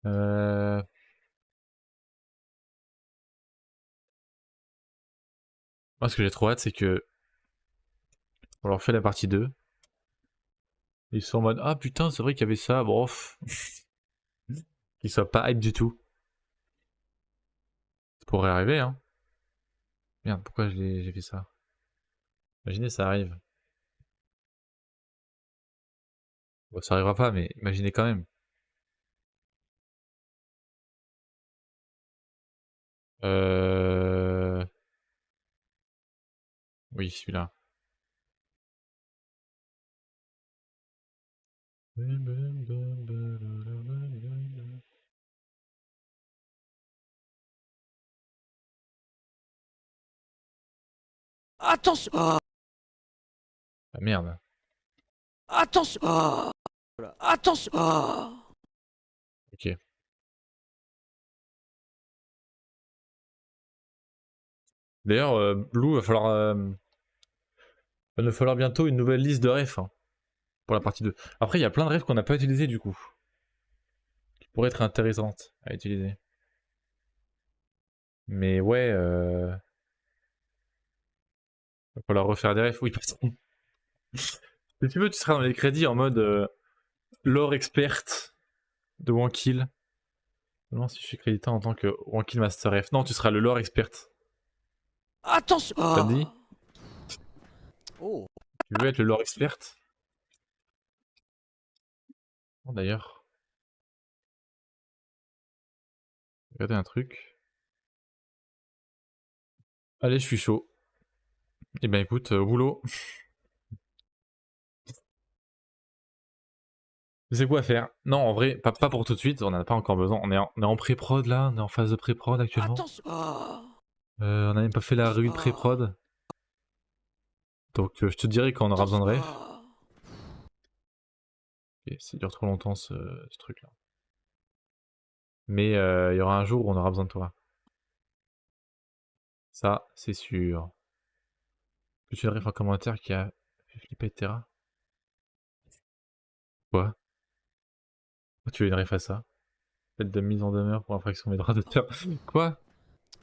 Euh... Moi, ce que j'ai trop hâte, c'est que on leur fait la partie 2. Ils sont en mode ah putain, c'est vrai qu'il y avait ça, bof. Qu'ils soient pas hype du tout. Ça pourrait arriver, hein. Merde, pourquoi j'ai fait ça? Imaginez, ça arrive. Bon, ça arrivera pas, mais imaginez quand même. Euh... Oui, celui-là. Attention. Oh. Ah merde. Attention. Oh. Attention. Oh. Ok. D'ailleurs, Blue, va nous falloir bientôt une nouvelle liste de refs hein, pour la partie 2. Après, il y a plein de refs qu'on n'a pas utilisés du coup. Qui pourraient être intéressantes à utiliser. Mais ouais, va falloir refaire des refs. Oui, parce que si tu veux, tu seras dans les crédits en mode lore experte de Wankill. Non, si je suis crédité en tant que Wankill Master Ref. Non, tu seras le lore expert. Attention. Ça te dit? Oh. Tu veux être le lore expert? Bon, d'ailleurs, regardez un truc. Allez, je suis chaud. Eh ben écoute, au boulot. C'est quoi faire? Non, en vrai, pas pour tout de suite, on en a pas encore besoin. On est en pré-prod là, on est en phase de pré-prod actuellement. Attention. Ah. On a même pas fait la revue de pré-prod. Donc je te dirai quand on aura besoin de ref. Ah. Et ça dure trop longtemps ce truc là. Mais il y aura un jour où on aura besoin de toi. Ça, c'est sûr. Peux-tu le ref en commentaire qui a fait flipper Terra? Quoi? Pourquoi tu veux une ref à ça? Faites de mise en demeure pour infraction des droits d'auteur. Quoi?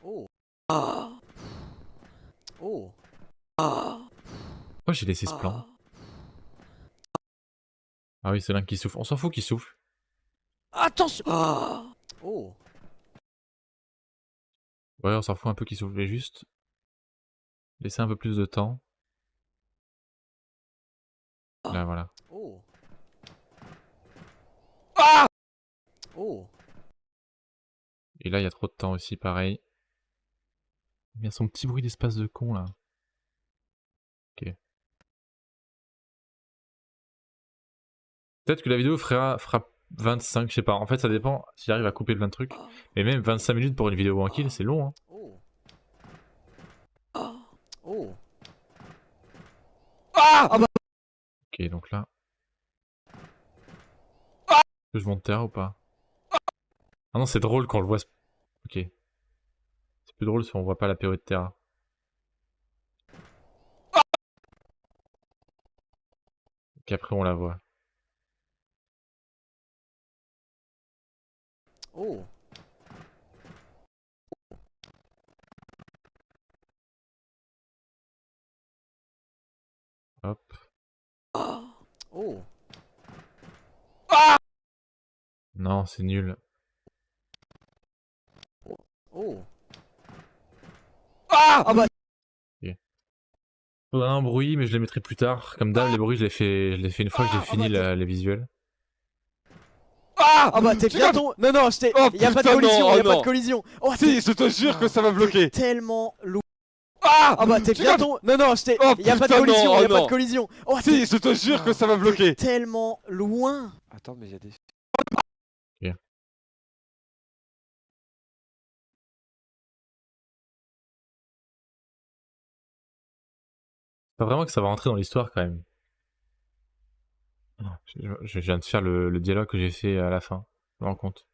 Oh. Ah. Oh. Ah. Pourquoi j'ai laissé ce plan? Ah oui, c'est l'un qui souffle. On s'en fout qu'il souffle. Attention. Ah. Oh. Ouais, on s'en fout un peu qu'il souffle. Mais juste laisser un peu plus de temps. Là, voilà. Oh. Ah! Oh. Et là, il y a trop de temps aussi, pareil. Il y a son petit bruit d'espace de con là. Ok. Peut-être que la vidéo fera 25, je sais pas. En fait, ça dépend si j'arrive à couper plein de trucs. Mais même 25 minutes pour une vidéo tranquille, c'est long. Hein. Oh. Ah. Oh. Ah! Ah bah. Ok, donc là. Est-ce que je monte terre ou pas? Ah non, c'est drôle quand on le voit. Ok. C'est plus drôle si on voit pas la PO de Terra. Qu'après on la voit. Oh. Hop. Ah. Oh. Non, c'est nul. Oh. Ah! Ah bah. Faudrait un bruit, mais je les mettrai plus tard. Comme d'hab, les bruits, je les fais une fois que j'ai fini les visuels. Ah! Ah bah t'es bien ton... Non non, Oh, y'a pas de putain, collision, non, y'a oh, pas de non. collision. Oh, Si, je te jure que ça va bloquer. tellement lourd. Ah! Ah bah t'es bien ton... Non non, Oh, y'a pas de putain, collision, non, oh, y'a pas non. de collision. Oh, Si, je te jure que ça va bloquer. tellement loin. Attends, mais il y a des... Pas vraiment que ça va rentrer dans l'histoire quand même. Je viens de faire le dialogue que j'ai fait à la fin. Je me rends compte.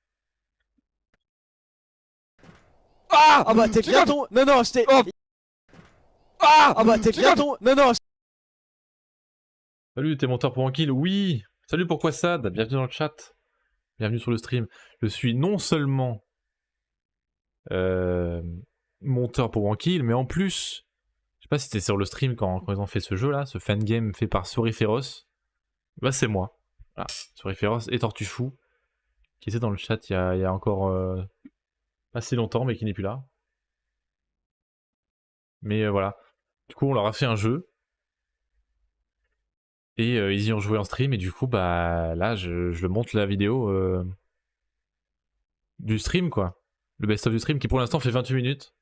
Ah! Ah bah t'es bien ton... Non non, Oh! Ah! Ah bah t'es bien ton... Non non. Salut, t'es monteur pour Ankill? Oui! Salut, pourquoi Sad? Bienvenue dans le chat. Bienvenue sur le stream. Je suis non seulement monteur pour Ankill, mais en plus, je sais pas si c'était sur le stream quand ils ont fait ce jeu là, ce fan game fait par Soriféros. Bah c'est moi. Voilà. Soriféros et Tortufou, qui était dans le chat il y a encore pas si longtemps, mais qui n'est plus là. Mais voilà. Du coup, on leur a fait un jeu. Et ils y ont joué en stream, et du coup, bah là, je monte la vidéo du stream, quoi. Le best-of du stream, qui pour l'instant fait 28 minutes.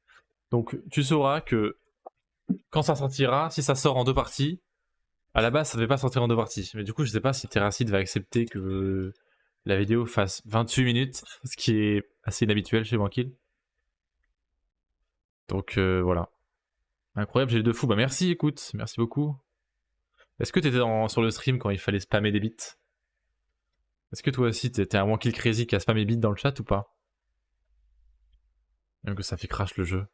Donc, tu sauras que quand ça sortira, si ça sort en deux parties, à la base, ça devait pas sortir en deux parties. Mais du coup, je sais pas si Terracid va accepter que la vidéo fasse 28 minutes, ce qui est assez inhabituel chez Wankill. Donc voilà. Incroyable, j'ai les deux fous. Bah merci, écoute, merci beaucoup. Est-ce que t'étais sur le stream quand il fallait spammer des bits? Est-ce que toi aussi t'es un Wankill crazy qui a spammé bits dans le chat ou pas? Même que ça fait crash le jeu.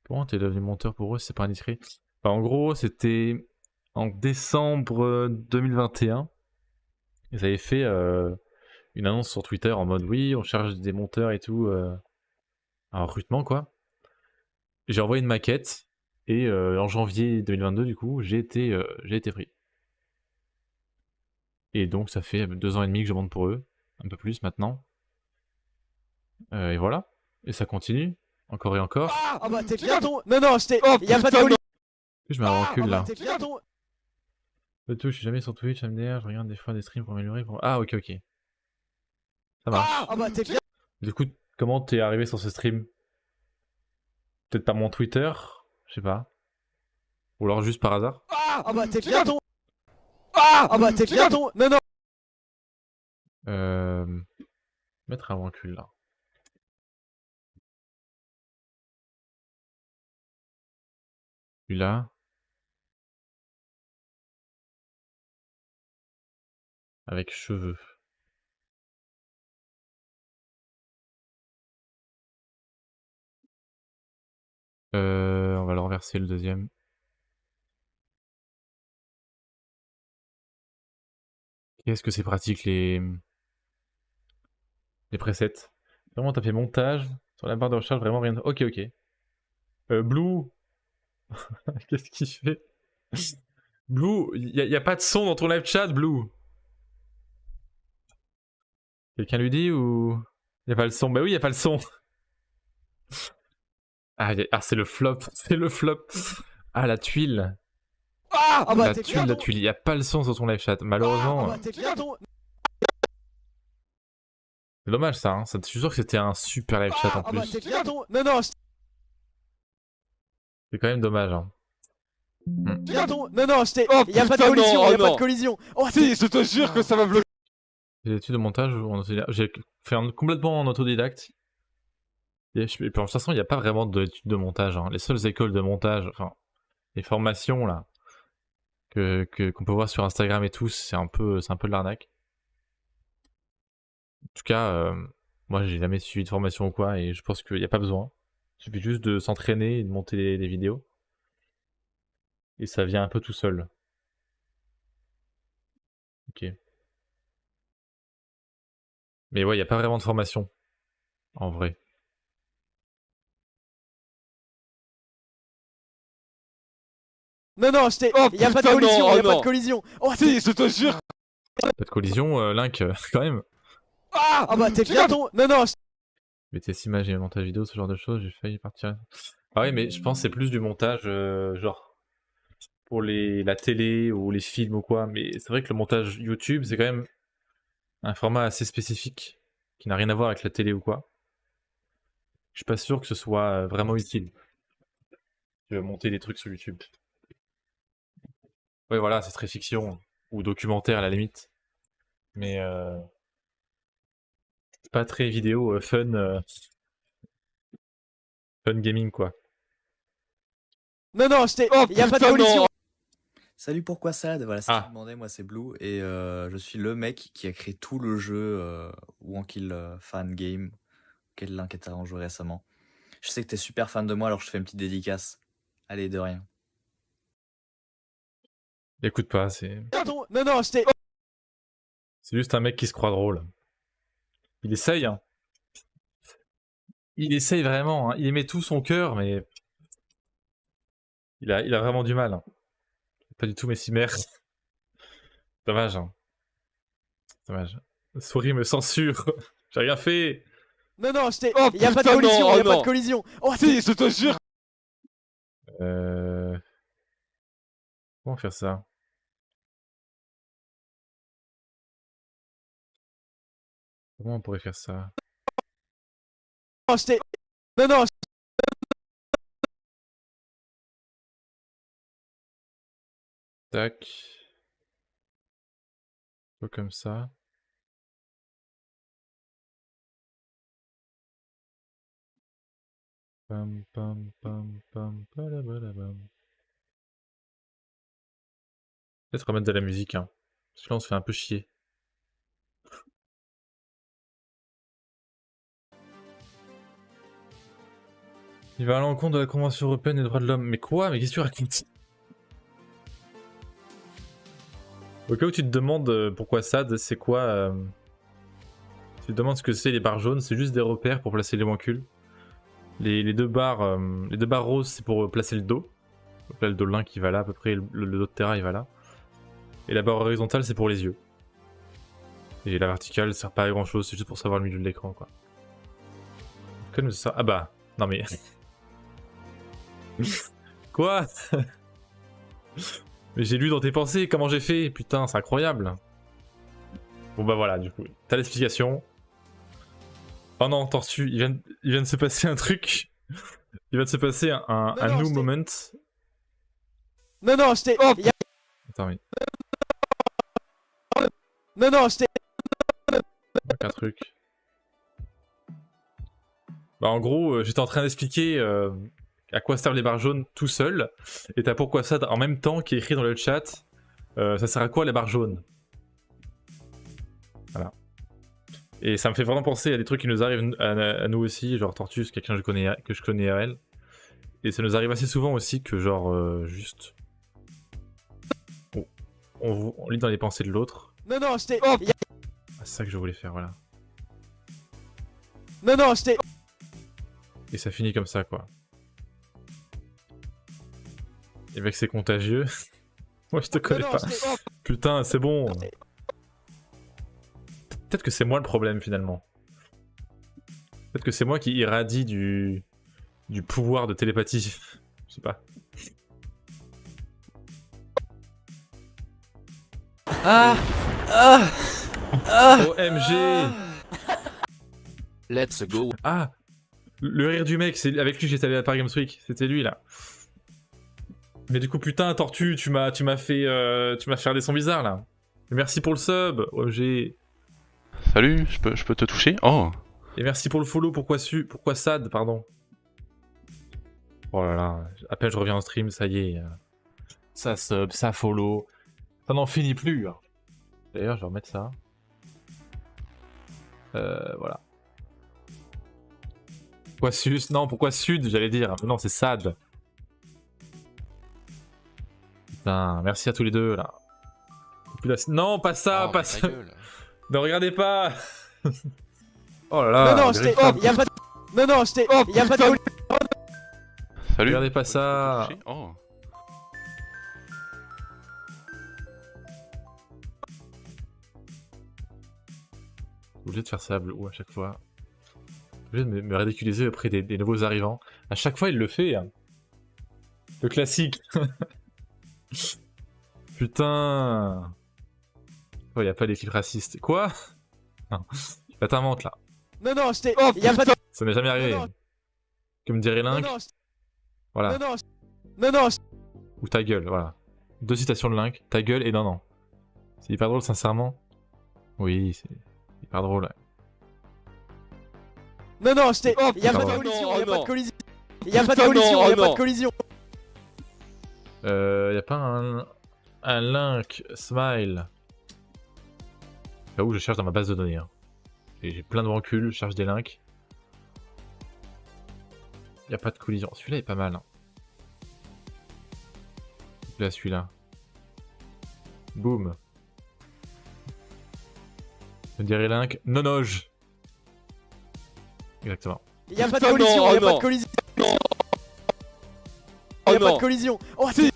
Comment t'es devenu monteur pour eux si c'est pas indiscret? Bah en gros, c'était en décembre 2021. Ils avaient fait une annonce sur Twitter en mode oui, on cherche des monteurs et tout, un recrutement quoi. J'ai envoyé une maquette et en janvier 2022 du coup j'ai été pris. Et donc ça fait 2 ans et demi que je monte pour eux, un peu plus maintenant. Et voilà, et ça continue, encore et encore. Ah bah t'es bien ton... Non non, Oh, y'a pas de putain, collision. Je mets un recul là. T'es bien ton... Je suis jamais sur Twitch, MDR, je regarde des fois des streams pour améliorer. Ah ok ok. Ça marche. Ah bah t'es bien... Du coup, comment t'es arrivé sur ce stream? Peut-être pas mon Twitter, je sais pas. Ou alors juste par hasard. Ah bah t'es bien ton. Ah bah t'es bien ton. Non, non. Mettre un recul là. Celui-là. Avec cheveux. On va le renverser le deuxième. Qu'est-ce que c'est pratique les presets. Vraiment t'as fait montage sur la barre de recherche, vraiment rien. Ok, ok. Blue. Qu'est-ce qu'il fait? Blue, y a pas de son dans ton live chat, Blue. Quelqu'un lui dit ou y a pas le son? Bah oui, y a pas le son. Ah, c'est le flop, c'est le flop. Ah, la tuile. Ah bah La t'es tuile, bien la ton. tuile. Y a pas le son sur ton live chat. Ah Malheureusement, bah t'es bien ton. c'est dommage ça. Hein. Je suis sûr que c'était un super live chat en Ah bah t'es plus. bien ton. Non, non. C'est quand même dommage. Hein. Bien ton. Non, non. Oh, Y a pas de putain, collision. non, Y a pas non. de collision. Oh Si, je te jure que ça va bloquer. Les études de montage, j'ai fait complètement en autodidacte. Et puis, de toute façon, il n'y a pas vraiment d'études de montage. Hein. Les seules écoles de montage, enfin, les formations là, qu'on peut voir sur Instagram et tout, c'est un peu de l'arnaque. En tout cas, moi j'ai jamais suivi de formation ou quoi, et je pense qu'il n'y a pas besoin. Il suffit juste de s'entraîner et de monter des vidéos. Et ça vient un peu tout seul. Ok. Mais ouais, il n'y a pas vraiment de formation, en vrai. non, non. Oh, Y a pas de putain, collision. non, Y a oh, pas de non. collision. Oh Si, je te jure. Pas de collision, Link, quand même. Ah bah t'es bien ton. Non, non. BTS image et montage vidéo, ce genre de choses, j'ai failli partir. Ah ouais, mais je pense que c'est plus du montage, genre, pour la télé ou les films ou quoi. Mais c'est vrai que le montage YouTube, c'est quand même un format assez spécifique, qui n'a rien à voir avec la télé ou quoi. Je suis pas sûr que ce soit vraiment utile. Tu vas monter des trucs sur YouTube. Ouais, voilà, c'est très fiction, ou documentaire à la limite. Mais c'est pas très vidéo, fun gaming quoi. Non, non. Oh, Y a pas de putain, collision. non. Salut, pourquoi Salade? Voilà, c'est qui Ah, demandait, moi c'est Blue et je suis le mec qui a créé tout le jeu One Kill Fan Game auquel Link est en joué récemment. Je sais que t'es super fan de moi, alors je te fais une petite dédicace. Allez, de rien. écoute pas, c'est Non, non. juste un mec qui se croit drôle. Il essaye, hein. Il essaye vraiment, hein. Il met tout son cœur, mais il a vraiment du mal. Hein. Pas du tout Messimer. Dommage, hein. Dommage. Souris me censure. J'ai rien fait. Non, non. Oh, Y a pas de putain, collision. non, Y a pas non. de collision. Oh Si, je te jure. Comment faire ça? Comment on pourrait faire ça? Non, non. Tac. Un peu comme ça. Pam pam pam pam palabam. Peut-être remettre de la musique, hein. Parce que là on se fait un peu chier. Il va à l'encontre de la Convention européenne des droits de l'homme. Mais quoi? Mais qu'est-ce que tu racontes? Au cas où tu te demandes pourquoi SAD, c'est quoi tu te demandes ce que c'est les barres jaunes, c'est juste des repères pour placer les mancules. Les deux barres roses, c'est pour placer le dos. Donc là, le dos de l'un qui va là, à peu près, le dos de Terra il va là. Et la barre horizontale, c'est pour les yeux. Et la verticale sert pas à grand chose, c'est juste pour savoir le milieu de l'écran, quoi. Comme ça. Ah bah, non mais. Quoi? Mais j'ai lu dans tes pensées, comment j'ai fait? Putain, c'est incroyable. Bon bah voilà, du coup, t'as l'explication. Oh non, Tortue, il vient de se passer un truc. Il vient de se passer un Non, new moment. Non, non, je t'ai. Attends, oui. Non, non, je t'ai. Donc un truc. Bah en gros, j'étais en train d'expliquer à quoi servent les barres jaunes tout seul. Et t'as pourquoi ça en même temps qui est écrit dans le chat. Ça sert à quoi les barres jaunes? Voilà. Et ça me fait vraiment penser à des trucs qui nous arrivent à nous aussi, genre Tortus, quelqu'un que je connais à elle. Et ça nous arrive assez souvent aussi que genre juste... on lit dans les pensées de l'autre. Non, non, je t'ai. Ah, c'est ça que je voulais faire, voilà. Non, non, je t'ai. Et ça finit comme ça, quoi. Et mec, c'est contagieux. Moi, je te connais non, pas. je t'ai. Putain, c'est bon. Peut-être que c'est moi le problème, finalement. Peut-être que c'est moi qui irradie du pouvoir de télépathie. Je sais pas. OMG. Let's go. Ah, le rire du mec, c'est avec lui que j'étais allé à Paris Games Week. C'était lui, là. Mais du coup, putain, Tortue, tu m'as fait des sons bizarres, là. Merci pour le sub, OMG. Salut, je peux te toucher? Oh! Et merci pour le follow, pourquoi Sad, pardon. Oh là là, à peine je reviens en stream, ça y est. Ça sub, ça follow. Ça n'en finit plus. Hein. D'ailleurs, je vais remettre ça. Voilà. Pourquoi Sus? Non, pourquoi Sud, j'allais dire. Mais non, c'est Sad. Putain, merci à tous les deux, là. Non, pas ça, Oh, pas mais ça. ta gueule. Ne regardez pas. Oh là là. Non, non, on je dirait t'ai. une femme. Y'a pas de. Non, non, je t'ai. Y'a pas de. Salut! Regardez pas Je peux te ça. toucher? Oh! Obligé de faire ça ou à chaque fois. Obligé de me ridiculiser auprès des nouveaux arrivants. À chaque fois, il le fait. Hein. Le classique. Putain. Oh, y a pas d'équipe raciste. Quoi? Non. Bah t'inventes là. Non, non, je t'ai. Y'a pas de. Ça m'est jamais arrivé. Non, non. Comme dirait Non, Link. non, Voilà. non, non. Non, non, Ou ta gueule, voilà. 2 citations de Link. Ta gueule et non, non. C'est hyper drôle, sincèrement. Oui, c'est hyper drôle. Ouais. non, non, je t'ai. Y'a pas de non, collision, oh y'a pas non. de collision. Y'a pas de collision, y'a pas de collision. Y a pas un Link Smile. Là où je cherche dans ma base de données. Hein. J'ai plein de renculs, je cherche des links. Y a pas de collision. Celui-là est pas mal. Hein. Là, celui-là. Boum. Je dirais link. Nonoge. Exactement. Y'a pas de collision, y'a pas de collision. Y'a pas non. de collision. Oh, c'est.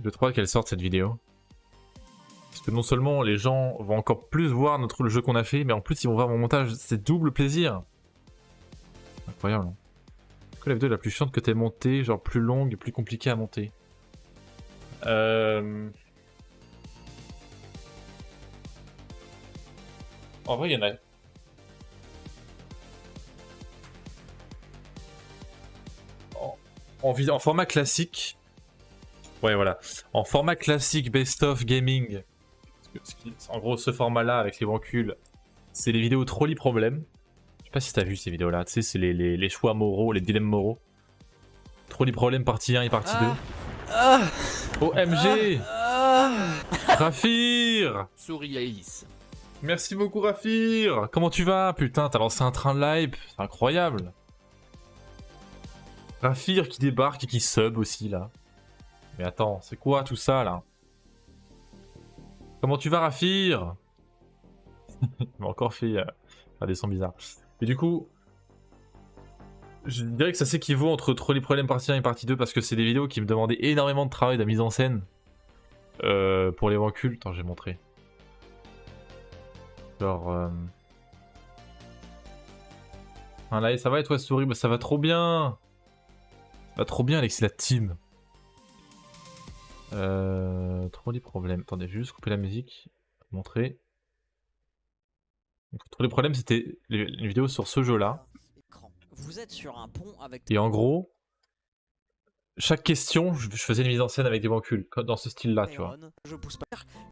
Je crois qu'elle sorte cette vidéo. Parce que non seulement les gens vont encore plus voir le jeu qu'on a fait, mais en plus ils vont voir mon montage. C'est double plaisir. Incroyable. Hein. C'est quoi la vidéo la plus chiante que t'aies montée, genre plus longue et plus compliquée à monter? En vrai, il y en a. En format classique. Ouais, voilà. En format classique best-of gaming. En gros, ce format-là, avec les bancules, c'est les vidéos Trolley Problem. Je sais pas si t'as vu ces vidéos-là. Tu sais, c'est les choix moraux, les dilemmes moraux. Trolley Problem partie 1 et partie 2. OMG Rafir. Souris Ace. Merci beaucoup, Rafir. Comment tu vas? Putain, t'as lancé un train de live. C'est incroyable. Rafir qui débarque et qui sub aussi, là. Mais attends, c'est quoi tout ça, là? Comment tu vas, Rafir? Il m'a encore fait faire des sons bizarres. Et du coup, je dirais que ça s'équivaut entre Trolley Problem partie 1 et partie 2 parce que c'est des vidéos qui me demandaient énormément de travail de mise en scène pour les bancules. Attends, j'ai montré. Genre... Ah là, ça va et toi, souris? Bah, ça va trop bien. Ça va trop bien, Alexis, la team. Trolley Problem. Attendez, je vais juste couper la musique. Montrer. Donc, tous les problèmes, c'était les vidéos sur ce jeu-là. Vous êtes sur un pont avec... Et en gros, chaque question, je faisais une mise en scène avec des bancules, dans ce style-là, tu vois. Je pousse pas.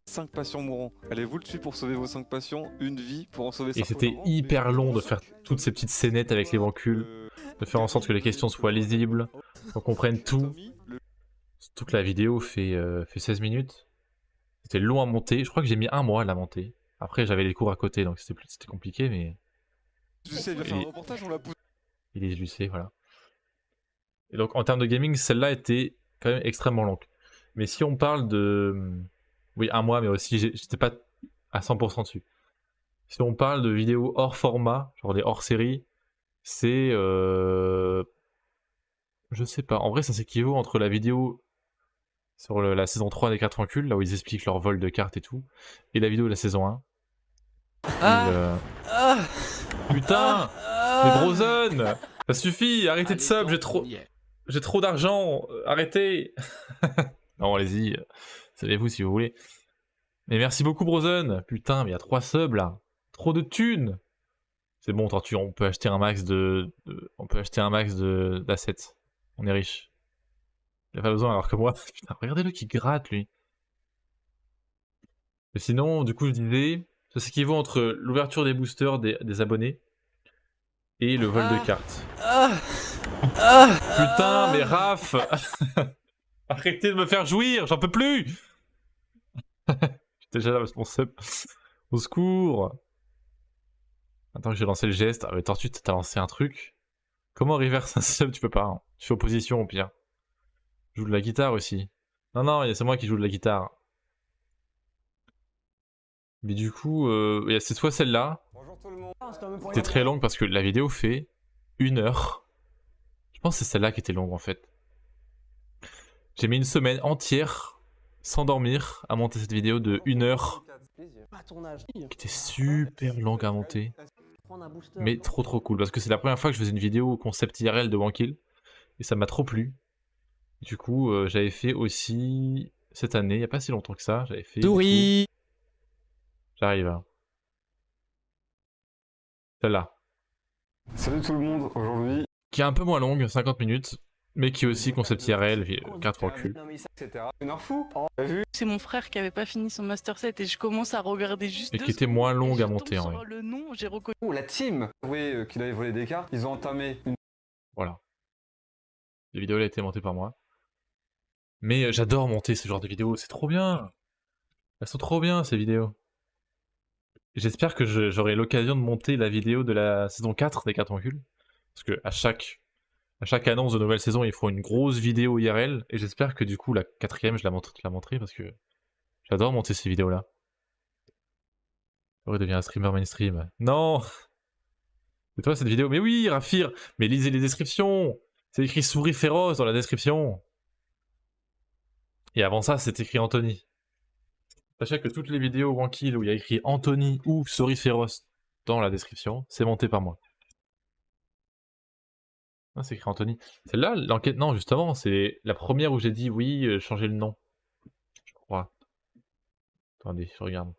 5 patients mourants. Allez-vous le tuer pour sauver vos 5 patients, une vie pour en sauver 5. Et c'était hyper long de faire toutes ces petites scénettes avec les bancules, de faire en sorte que les questions soient lisibles, qu'on comprenne tout. Surtout que la vidéo fait 16 minutes. C'était long à monter, je crois que j'ai mis 1 mois à la monter. Après j'avais les cours à côté, donc c'était compliqué, mais... Je sais, il va faire un reportage, on l'a poussé. Il est lucé, voilà. Et donc en termes de gaming, celle-là était quand même extrêmement longue. Mais si on parle de... Oui, 1 mois, mais aussi j'étais pas à 100% dessus. Si on parle de vidéos hors format, genre des hors-séries, c'est... Je sais pas, en vrai ça s'équivaut entre la vidéo sur la saison 3 des 4 enculs, là où ils expliquent leur vol de cartes et tout, et la vidéo de la saison 1. Putain, mais Brozen, ça suffit, arrêtez de sub, j'ai trop d'argent, arrêtez. Non, allez-y, savez-vous si vous voulez. Mais merci beaucoup Brozen, putain, mais il y a 3 subs là, trop de thunes. C'est bon, Tortue, on peut acheter un max d'assets, on est riche. Il a pas besoin, alors que moi, putain, regardez-le qui gratte lui. Mais sinon, du coup, je disais, ça s'équivaut entre l'ouverture des boosters des abonnés et le vol de cartes. Putain, mais Raph, arrêtez de me faire jouir, j'en peux plus. J'ai déjà là, mon sub. Au secours. Attends que j'ai lancé le geste. Ah mais Tortue, t'as lancé un truc. Comment reverse un sub? Tu peux pas. Hein. Je suis opposition au pire. Je joue de la guitare aussi. Non, non, c'est moi qui joue de la guitare. Mais du coup, c'est soit celle-là. C'était très longue parce que la vidéo fait 1 heure. Je pense que c'est celle-là qui était longue en fait. J'ai mis une semaine entière, sans dormir, à monter cette vidéo de 1 heure. Qui était super longue à monter. Mais trop cool. Parce que c'est la première fois que je faisais une vidéo au concept IRL de Wankill. Et ça m'a trop plu. Du coup, j'avais fait aussi cette année, il n'y a pas si longtemps que ça, j'avais fait... Souris. J'arrive. Hein. Celle-là. Salut tout le monde, aujourd'hui... Qui est un peu moins longue, 50 minutes, mais qui est aussi concept IRL, 4 enculs. Une heure fou, t'as vu? C'est mon frère qui avait pas fini son Master 7 et je commence à regarder juste Et 2 qui était moins longue à monter en vrai. Le nom, j'ai reconnu. Oh, la team oui, qu'il avait volé des cartes, ils ont entamé une... Voilà. La vidéo elle a été montée par moi. Mais j'adore monter ce genre de vidéos, c'est trop bien. Elles sont trop bien ces vidéos. J'espère que j'aurai l'occasion de monter la vidéo de la saison 4 des 4 enculs. Parce que à chaque annonce de nouvelle saison, ils font une grosse vidéo IRL. Et j'espère que du coup, la 4ème, je la montrerai parce que j'adore monter ces vidéos-là. Il devient un streamer mainstream. Non! C'est toi cette vidéo? Mais oui, Rafir! Mais lisez les descriptions! C'est écrit souris féroce dans la description. Et avant ça, c'est écrit Anthony. Sachez que toutes les vidéos Wankill où il y a écrit Anthony ou souris féroce dans la description, c'est monté par moi. Ah, c'est écrit Anthony. Celle-là, l'enquête, non, justement, c'est la première où j'ai dit oui, changer le nom. Je crois. Attendez, je regarde.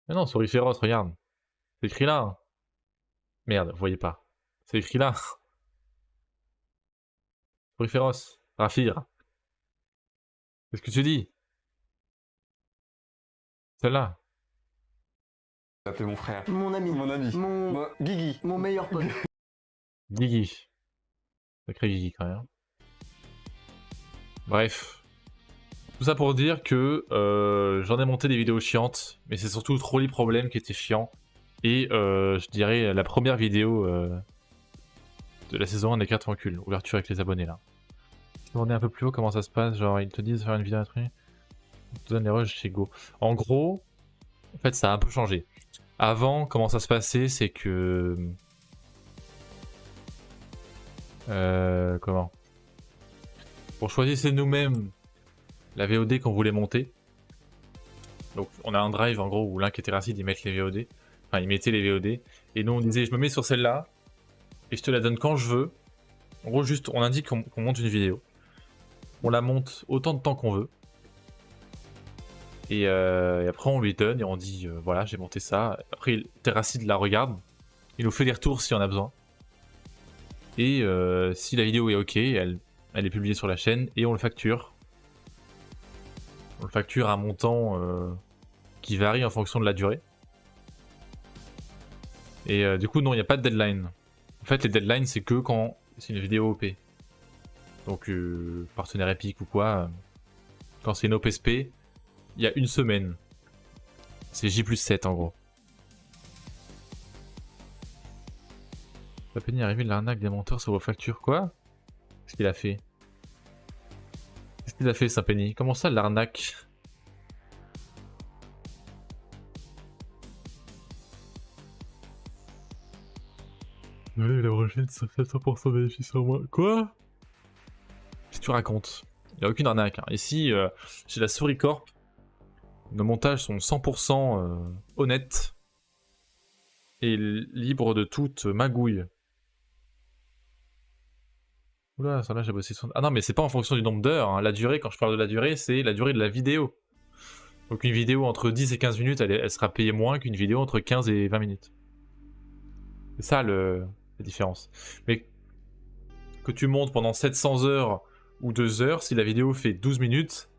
Mais non, souris féroce, regarde. C'est écrit là. Hein. Merde, vous voyez pas. C'est écrit là. Souris féroce. Rafir. Qu'est-ce que tu dis? Celle-là. J'ai appelé mon frère. Mon ami. Mon ami. Mon... Guigui. Mon meilleur pote. Guigui. Sacré Guigui quand même. Bref. Tout ça pour dire que j'en ai monté des vidéos chiantes, mais c'est surtout Trolley Problem qui était chiant. Et je dirais la première vidéo de la saison 1 des 4 enculs, ouverture avec les abonnés là. On est un peu plus haut, comment ça se passe? Genre ils te disent de faire une vidéo à truc, ils te donnent les rushs chez Go. En gros, en fait ça a un peu changé. Avant, comment ça se passait, c'est que... comment? On choisissait nous-mêmes la VOD qu'on voulait monter. Donc on a un drive en gros où Link et Terracid ils mettent les VOD. Enfin ils mettaient les VOD. Et nous on disait je me mets sur celle-là et je te la donne quand je veux. En gros juste on indique qu'on monte une vidéo. On la monte autant de temps qu'on veut. Et après on lui donne et on dit voilà j'ai monté ça. Après Terracid la regarde, il nous fait des retours si on a besoin. Et si la vidéo est ok, elle est publiée sur la chaîne et on le facture. On le facture à un montant qui varie en fonction de la durée. Et du coup non, il n'y a pas de deadline. En fait les deadlines c'est que quand c'est une vidéo OP. Donc partenaire Epic ou quoi, quand c'est une OPSP, il y a une semaine. C'est J+7 en gros. La peine est arrivé de l'arnaque des menteurs sur vos factures, quoi? Qu'est-ce qu'il a fait? Qu'est-ce qu'il a fait, Saint-Penny? Comment ça, l'arnaque? Allez, la prochaine, ça fait 100% de bénéfice en moins. Quoi? Qu'est-ce que tu racontes? Il n'y a aucune arnaque. Hein. Ici, chez la Souris Corp, nos montages sont 100% honnêtes et libres de toute magouille. Oula, ça là j'ai bossé sur... Ah non, mais c'est pas en fonction du nombre d'heures. Hein. La durée, quand je parle de la durée, c'est la durée de la vidéo. Donc une vidéo entre 10 et 15 minutes, elle sera payée moins qu'une vidéo entre 15 et 20 minutes. C'est ça la différence. Mais que tu montes pendant 700 heures ou 2 heures, si la vidéo fait 12 minutes,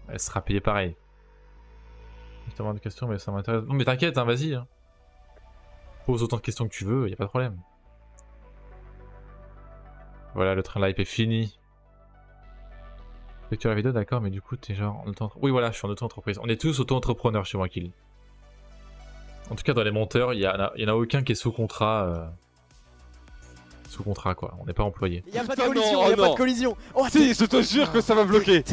elle sera payée pareil. Je te demande des questions, mais ça m'intéresse. Non mais t'inquiète, hein, vas-y. Hein. Pose autant de questions que tu veux, y a pas de problème. Voilà, le train live est fini. Lecture la vidéo, d'accord, mais du coup, t'es genre en auto-entreprise. Oui, voilà, je suis en auto-entreprise. On est tous auto-entrepreneurs chez Wankill. En tout cas, dans les monteurs, il y en a aucun qui est sous contrat. Sous contrat, quoi. On n'est pas employé. Y'a pas de Putain, collision, non, y'a oh pas non. de collision. Oh, Si, je te jure que ça va bloquer.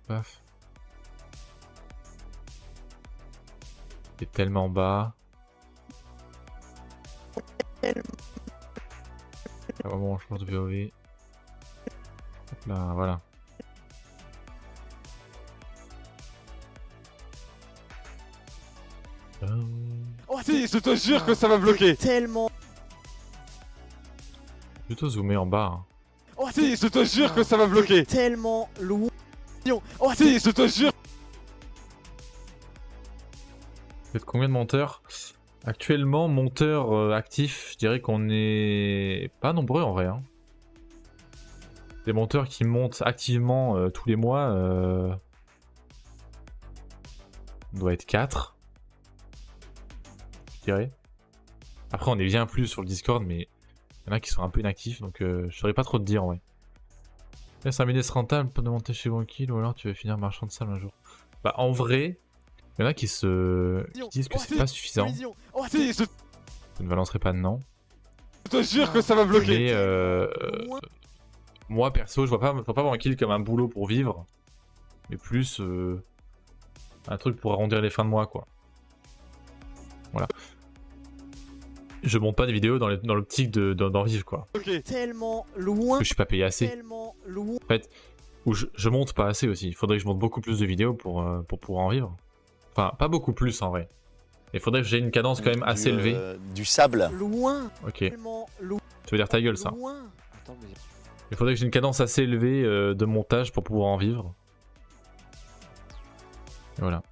Paf. C'est tellement bas. Ah, vraiment, on change de VOV. Hop là, voilà. Oh, Si, je te jure que ça va bloquer. tellement. Plutôt zoomer en bas. Hein. Oh, Si, je te jure que ça va bloquer. tellement loin. Oh, Si, je te jure. Vous êtes combien de monteurs? Actuellement, monteurs actifs, je dirais qu'on est pas nombreux en vrai. Hein. Des monteurs qui montent activement tous les mois, on doit être 4. Je dirais. Après, on est bien plus sur le Discord, mais il y en a qui sont un peu inactifs, donc je saurais pas trop te dire en vrai. C'est un business rentable pour de monter chez Wankill, ou alors tu vas finir marchand de salle un jour. Bah, en vrai, il y en a qui disent que c'est pas suffisant. collision. Oh, Si, je Je ne balancerai pas de nom. te jure que ça va bloquer. Mais loin. moi perso, je vois pas Wankill comme un boulot pour vivre, mais plus un truc pour arrondir les fins de mois, quoi. Voilà. Je monte pas des vidéos dans l'optique d'en vivre, quoi. Ok. Tellement Parce loin. que je suis pas payé assez. Tellement loin. En fait, ou je monte pas assez aussi. Il faudrait que je monte beaucoup plus de vidéos pour pouvoir en vivre. Enfin, pas beaucoup plus en vrai. Il faudrait que j'ai une cadence quand même assez élevée. Du sable. Loin. Ok. Tellement loin. Tu veux dire ta gueule, ça. Loin. Attends, mais... Il faudrait que j'ai une cadence assez élevée de montage pour pouvoir en vivre. Et voilà.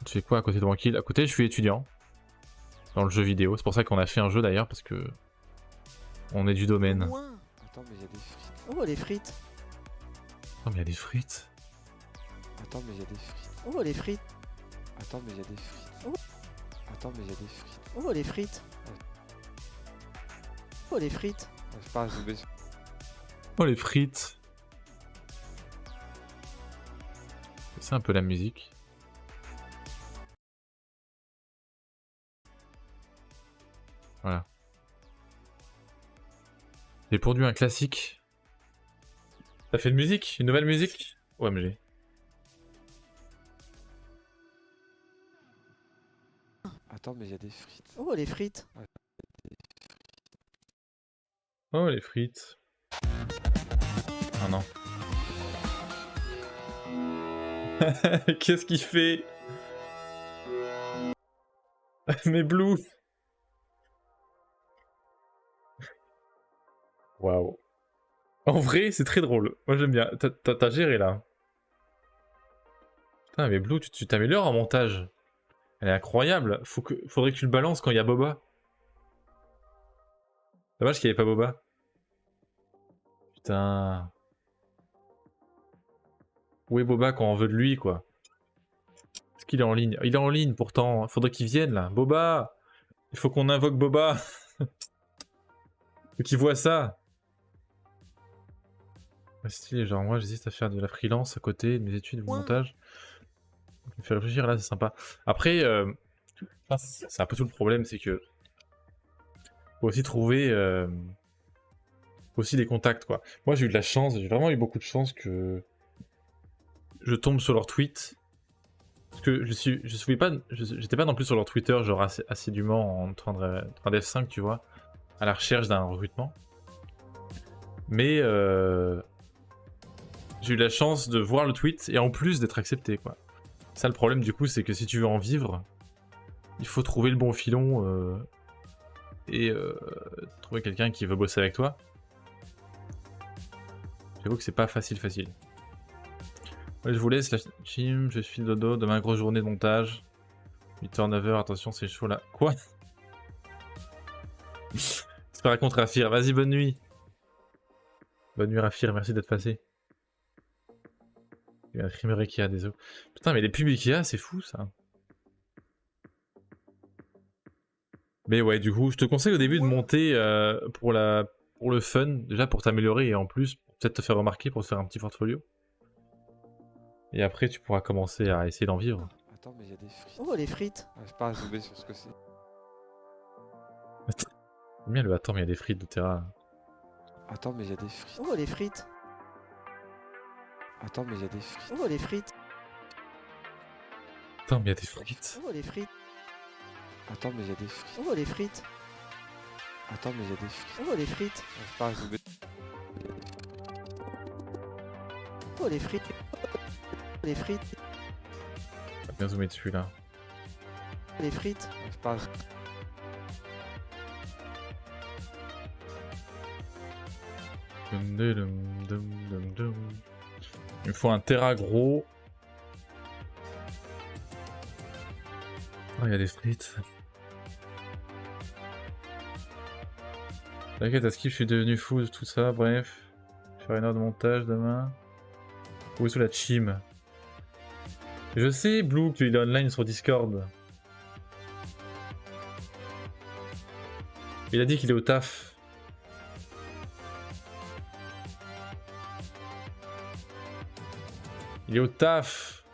Tu fais quoi à côté de Wankill? À côté, je suis étudiant. Dans le jeu vidéo. C'est pour ça qu'on a fait un jeu d'ailleurs, parce que... On est du domaine. Loin. Attends, mais il y a des frites. Oh, les frites. Non mais il y a des frites. Attends, mais il y a des frites. Oh, les frites. Attends, mais il y a des frites. Oh. Attends, mais il y a des frites. Oh, les frites. Oh, les frites. C'est pas zoomer sur... Oh les frites. C'est un peu la musique. Voilà. J'ai produit un classique. T'as fait une musique? Une nouvelle musique? OMG. Attends, mais il y a des frites. Oh, les frites. Oh les frites. Oh non. Qu'est-ce qu'il fait? Mais Blue. Waouh. En vrai, c'est très drôle. Moi, j'aime bien. T'as géré, là. Putain, mais Blue, tu t'améliores en montage. Elle est incroyable. Faudrait que tu le balances quand il y a Boba. Dommage qu'il n'y avait pas Boba. Putain. Où est Boba quand on veut de lui, quoi? Est-ce qu'il est en ligne? Il est en ligne, pourtant. Faudrait qu'il vienne, là. Boba! Il faut qu'on invoque Boba. Faut qu'il voit ça. Ouais, stylé, genre moi j'hésite à faire de la freelance à côté de mes études de montage. Ça me fait réfléchir là, c'est sympa. Après, enfin, c'est un peu tout le problème, c'est que faut aussi trouver aussi des contacts quoi. Moi j'ai eu de la chance, j'ai vraiment eu beaucoup de chance que je tombe sur leur tweet. Parce que j'étais pas non plus sur leur Twitter genre assidûment en train de F5 tu vois, à la recherche d'un recrutement. Mais j'ai eu la chance de voir le tweet et en plus d'être accepté quoi. Ça le problème du coup c'est que si tu veux en vivre, il faut trouver le bon filon et trouver quelqu'un qui veut bosser avec toi. J'avoue que c'est pas facile. Ouais, je vous laisse la gym, je suis dodo, demain grosse journée de montage. 8h, 9h, attention c'est chaud là. Quoi? C'est pas contre Rafir, vas-y bonne nuit. Bonne nuit Rafir, merci d'être passé. Il y a un streamer Ikea, désolé. Putain mais les pubs Ikea c'est fou ça. Mais ouais du coup je te conseille au début de monter pour le fun, déjà pour t'améliorer et en plus peut-être te faire remarquer pour te faire un petit portfolio. Et après tu pourras commencer à essayer d'en vivre. Attends, mais il y a des frites. Oh, les frites. J'arrive pas à zoomer sur ce que c'est. J'aime bien le attends mais il y a des frites de Terra. Attends, mais il y a des frites. Oh, les frites. Attends, mais il y a des frites. Oh, les frites. Attends mais il y a des frites. Oh, les frites. Attends, mais il y a des frites. Oh, les frites. Attends, mais il y a des frites. Oh, les frites. J'arrive pas à zoomer. Oh, les frites. Les frites. On va bien zoomer dessus là. Les frites. J'arrive pas à zoomer. Il me faut un Terra gros. Oh il y a des frites. T'inquiète à skip, je suis devenu fou de tout ça, bref. Je vais faire une heure de montage demain. Où est sous la chim? Je sais, Blue, qu'il est online sur Discord. Il a dit qu'il est au taf. Il est au taf.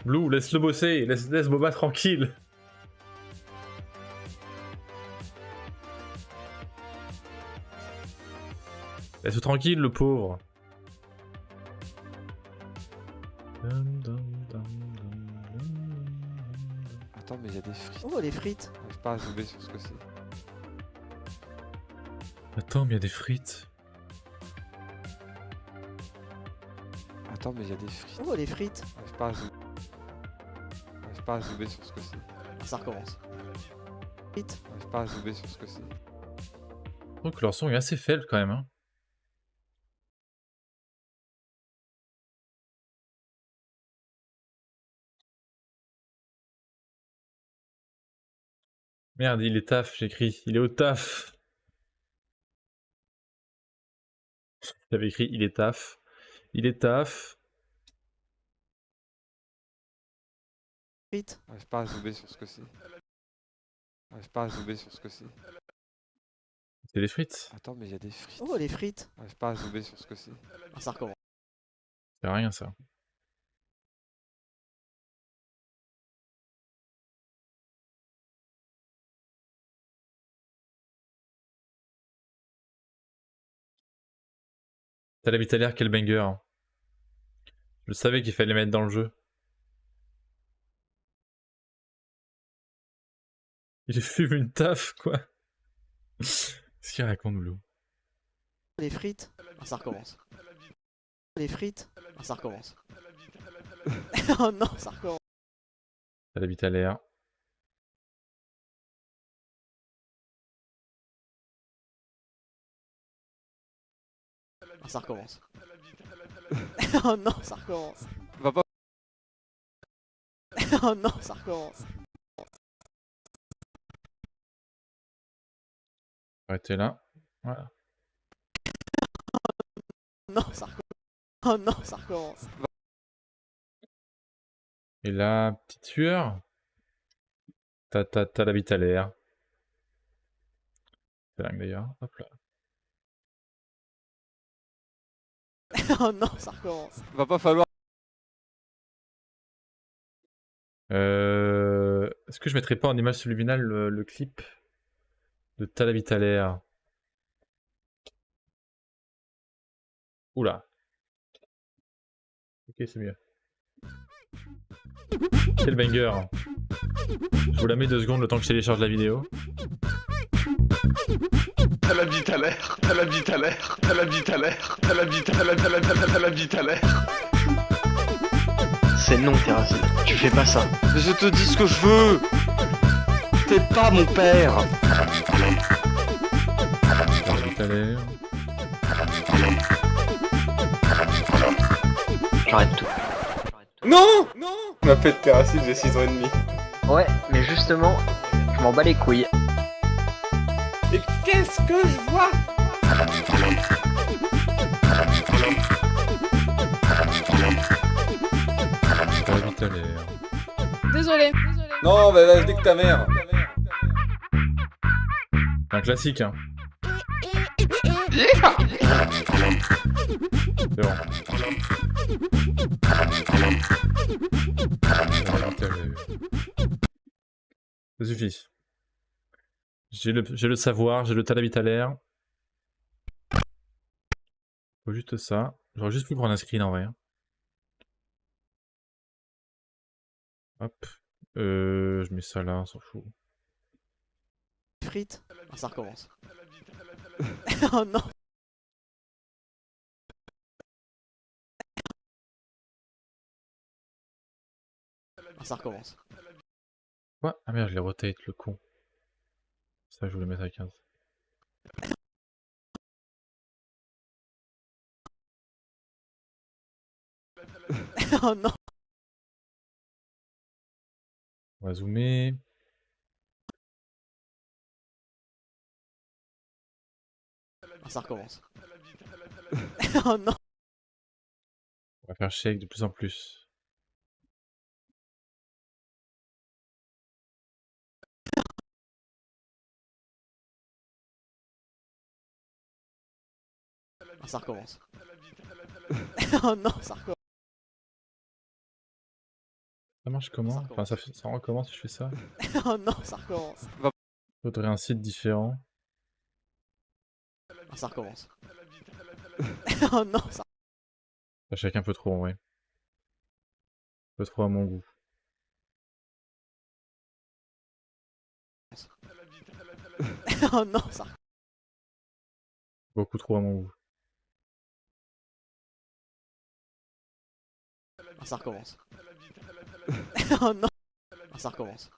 Blue, laisse-le bosser. Laisse Boba tranquille. Laisse-le tranquille, le pauvre. Attends, mais il y a des frites. Oh, les frites. J'arrive pas à zoomer sur ce que c'est. Attends, mais il y a des frites. Attends, mais il y a des frites. Oh, les frites. J'arrive pas à zoomer. J'arrive pas à zoomer sur ce que c'est. Ça recommence. Frites. J'arrive pas à zoomer sur ce que c'est. Je trouve que leur son est assez faible quand même. Hein. Merde, il est taf, j'écris. Il est au taf. J'avais écrit il est taf. Il est taf. Frites. J'arrive pas à zoomer sur ce que c'est. J'arrive pas à zoomer sur ce que c'est. C'est des frites. Attends, mais il y a des frites. Oh, les frites. J'arrive pas à zoomer sur ce que c'est. Ça recommence. C'est rien ça. T'as la vitalaire, quel banger. Je savais qu'il fallait mettre dans le jeu. Il fume une taf, quoi. Qu'est-ce qu'il raconte, Blue? Les frites. Ça recommence. Les frites. Ça recommence. Oh non, ça recommence. T'as la vitalaire. Ça recommence. Oh non, ça recommence. Va pas. Oh non, ça recommence. Arrêtez là. Voilà. Non, ça recommence. Oh non, ça recommence. Et là, petite sueur. T'as la vite à l'air. C'est dingue d'ailleurs. Hop là. Oh non, ça recommence. Va pas falloir. Est-ce que je mettrais pas en image subliminale le clip de T'as la vite à l'air? Oula. Ok, c'est mieux. Quel banger. Je vous la mets 2 secondes le temps que je télécharge la vidéo. T'as la bite à l'air, t'as la bite à l'air, t'as la bite à l'air, t'as la bite à la bite à l'air. C'est non, Terracide. Tu fais pas ça. Je te dis ce que je veux. T'es pas mon père. T'as la vite à l'air. J'arrête tout. Non, non. Je m'appelle Terracide, j'ai 6 ans et demi. Ouais, mais justement, je m'en bats les couilles. Et qu'est-ce que je vois? T'as la vite à l'air. Désolé. Non, bah vas-y, nique ta mère. Un classique, hein. C'est bon. T'as la vite à l'air. Ça suffit. J'ai le savoir, j'ai le t'as la vite à l'air. Faut juste ça. J'aurais juste pu prendre un screen en vrai. Hop. Je mets ça là, on s'en fout. Frites. Ça recommence. Oh non. Ça recommence. Quoi? Ah merde, je l'ai rotate le con. Ça, je voulais mettre à 15. Oh non. On va zoomer. Ça recommence. Oh non. On va faire shake de plus en plus. Ça recommence. Oh non, ça recommence. Ça marche comment? Enfin, ça recommence si je fais ça. Oh non, ça recommence. Faudrait un site différent. Ça recommence. Oh non, ça. Enfin, chacun peut trop en vrai. Un peu trop à mon goût. Oh non, ça. Beaucoup trop à mon goût. Ça recommence. Oh non. Ça recommence.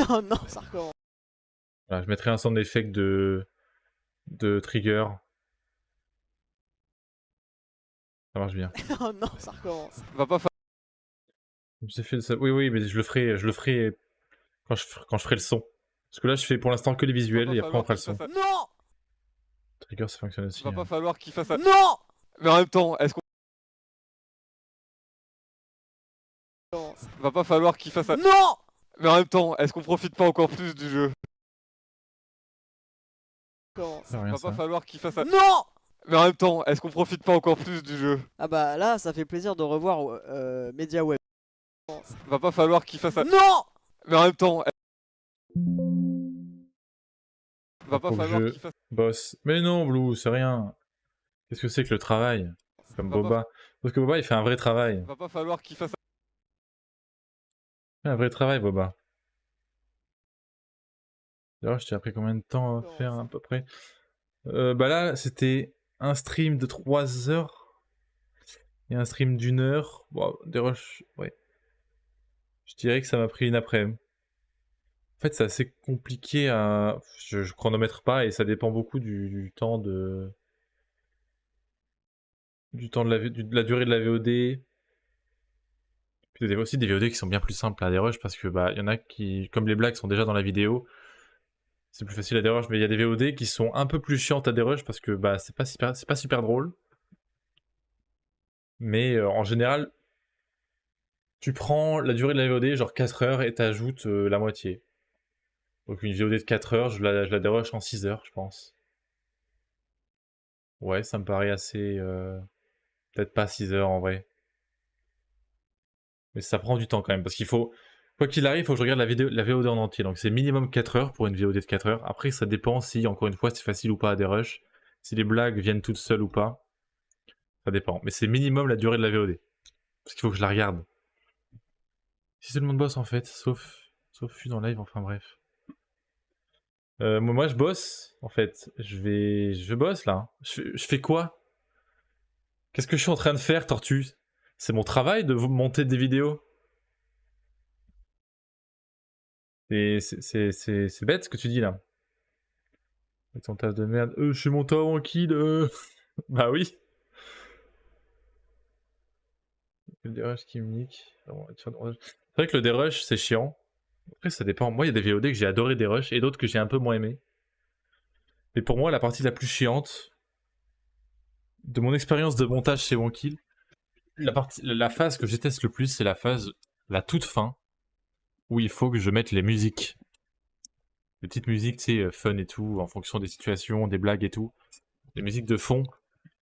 Oh non, ça recommence. Voilà, je mettrai un sound effect de trigger. Ça marche bien. Oh non, ça recommence. Va pas falloir. J'ai fait ça. Oui, mais je le ferai quand je ferai le son. Parce que là, je fais pour l'instant que les visuels et après on fera le son. Non. Trigger, ça fonctionne aussi. Va hein. pas falloir qu'il fasse ça. Non. Mais en même temps, est-ce qu'on. Recommence. Va pas falloir qu'il fasse ça. Non. Mais en même temps, est-ce qu'on profite pas encore plus du jeu? Recommence. C'est rien, Va pas ça. falloir qu'il fasse ça. Non. Mais en même temps, est-ce qu'on profite pas encore plus du jeu? Ah bah là, ça fait plaisir de revoir Media Web. Va pas falloir qu'il fasse ça. Non. Mais en même temps. Va pas Faut que falloir je qu'il fasse. bosse. Mais non, Blue, c'est rien. Qu'est-ce que c'est que le travail? Comme Va pas- Boba. Parce que Boba, il fait un vrai travail. Va pas falloir qu'il fasse ça. Il fait un vrai travail, Boba. D'ailleurs, je t'ai appris combien de temps à faire à peu près? Bah là, c'était un stream de 3 heures et un stream d'1 heure. Bon, des rushs, ouais. Je dirais que ça m'a pris une après-midi. En fait, c'est assez compliqué à. Je chronomètre pas et ça dépend beaucoup du temps de. du temps de de la durée de la VOD. Puis il y a aussi des VOD qui sont bien plus simples à dérush parce que bah il y en a qui, comme les blagues sont déjà dans la vidéo, c'est plus facile à dérush, mais il y a des VOD qui sont un peu plus chiantes à dérush parce que bah c'est pas super drôle. Mais en général, tu prends la durée de la VOD, genre 4 heures, et t'ajoutes la moitié. Donc une VOD de 4 heures, je la dérush en 6 heures, je pense. Ouais, ça me paraît assez... peut-être pas 6 heures en vrai. Mais ça prend du temps quand même, parce qu'il faut... Quoi qu'il arrive, il faut que je regarde la VOD en entier. Donc c'est minimum 4 heures pour une VOD de 4 heures. Après, ça dépend si, encore une fois, c'est facile ou pas à dérush. Si les blagues viennent toutes seules ou pas. Ça dépend. Mais c'est minimum la durée de la VOD. Parce qu'il faut que je la regarde. Si tout le monde bosse en fait, sauf Fus dans live, enfin bref. Moi je bosse, en fait. Je bosse là. Je fais quoi? Qu'est-ce que je suis en train de faire, Tortue? C'est mon travail de vous monter des vidéos. Et c'est bête ce que tu dis là. Avec ton taf de merde. Je suis mon tranquille. Bah oui. Le dérush qui me nique. C'est vrai que le dérush c'est chiant. Après ça dépend. Moi il y a des VOD que j'ai adoré dérush et d'autres que j'ai un peu moins aimé. Mais pour moi la partie la plus chiante de mon expérience de montage chez Wonkill, la phase que je déteste le plus, c'est la toute fin, où il faut que je mette les musiques. Les petites musiques, tu sais, fun et tout, en fonction des situations, des blagues et tout. Les musiques de fond.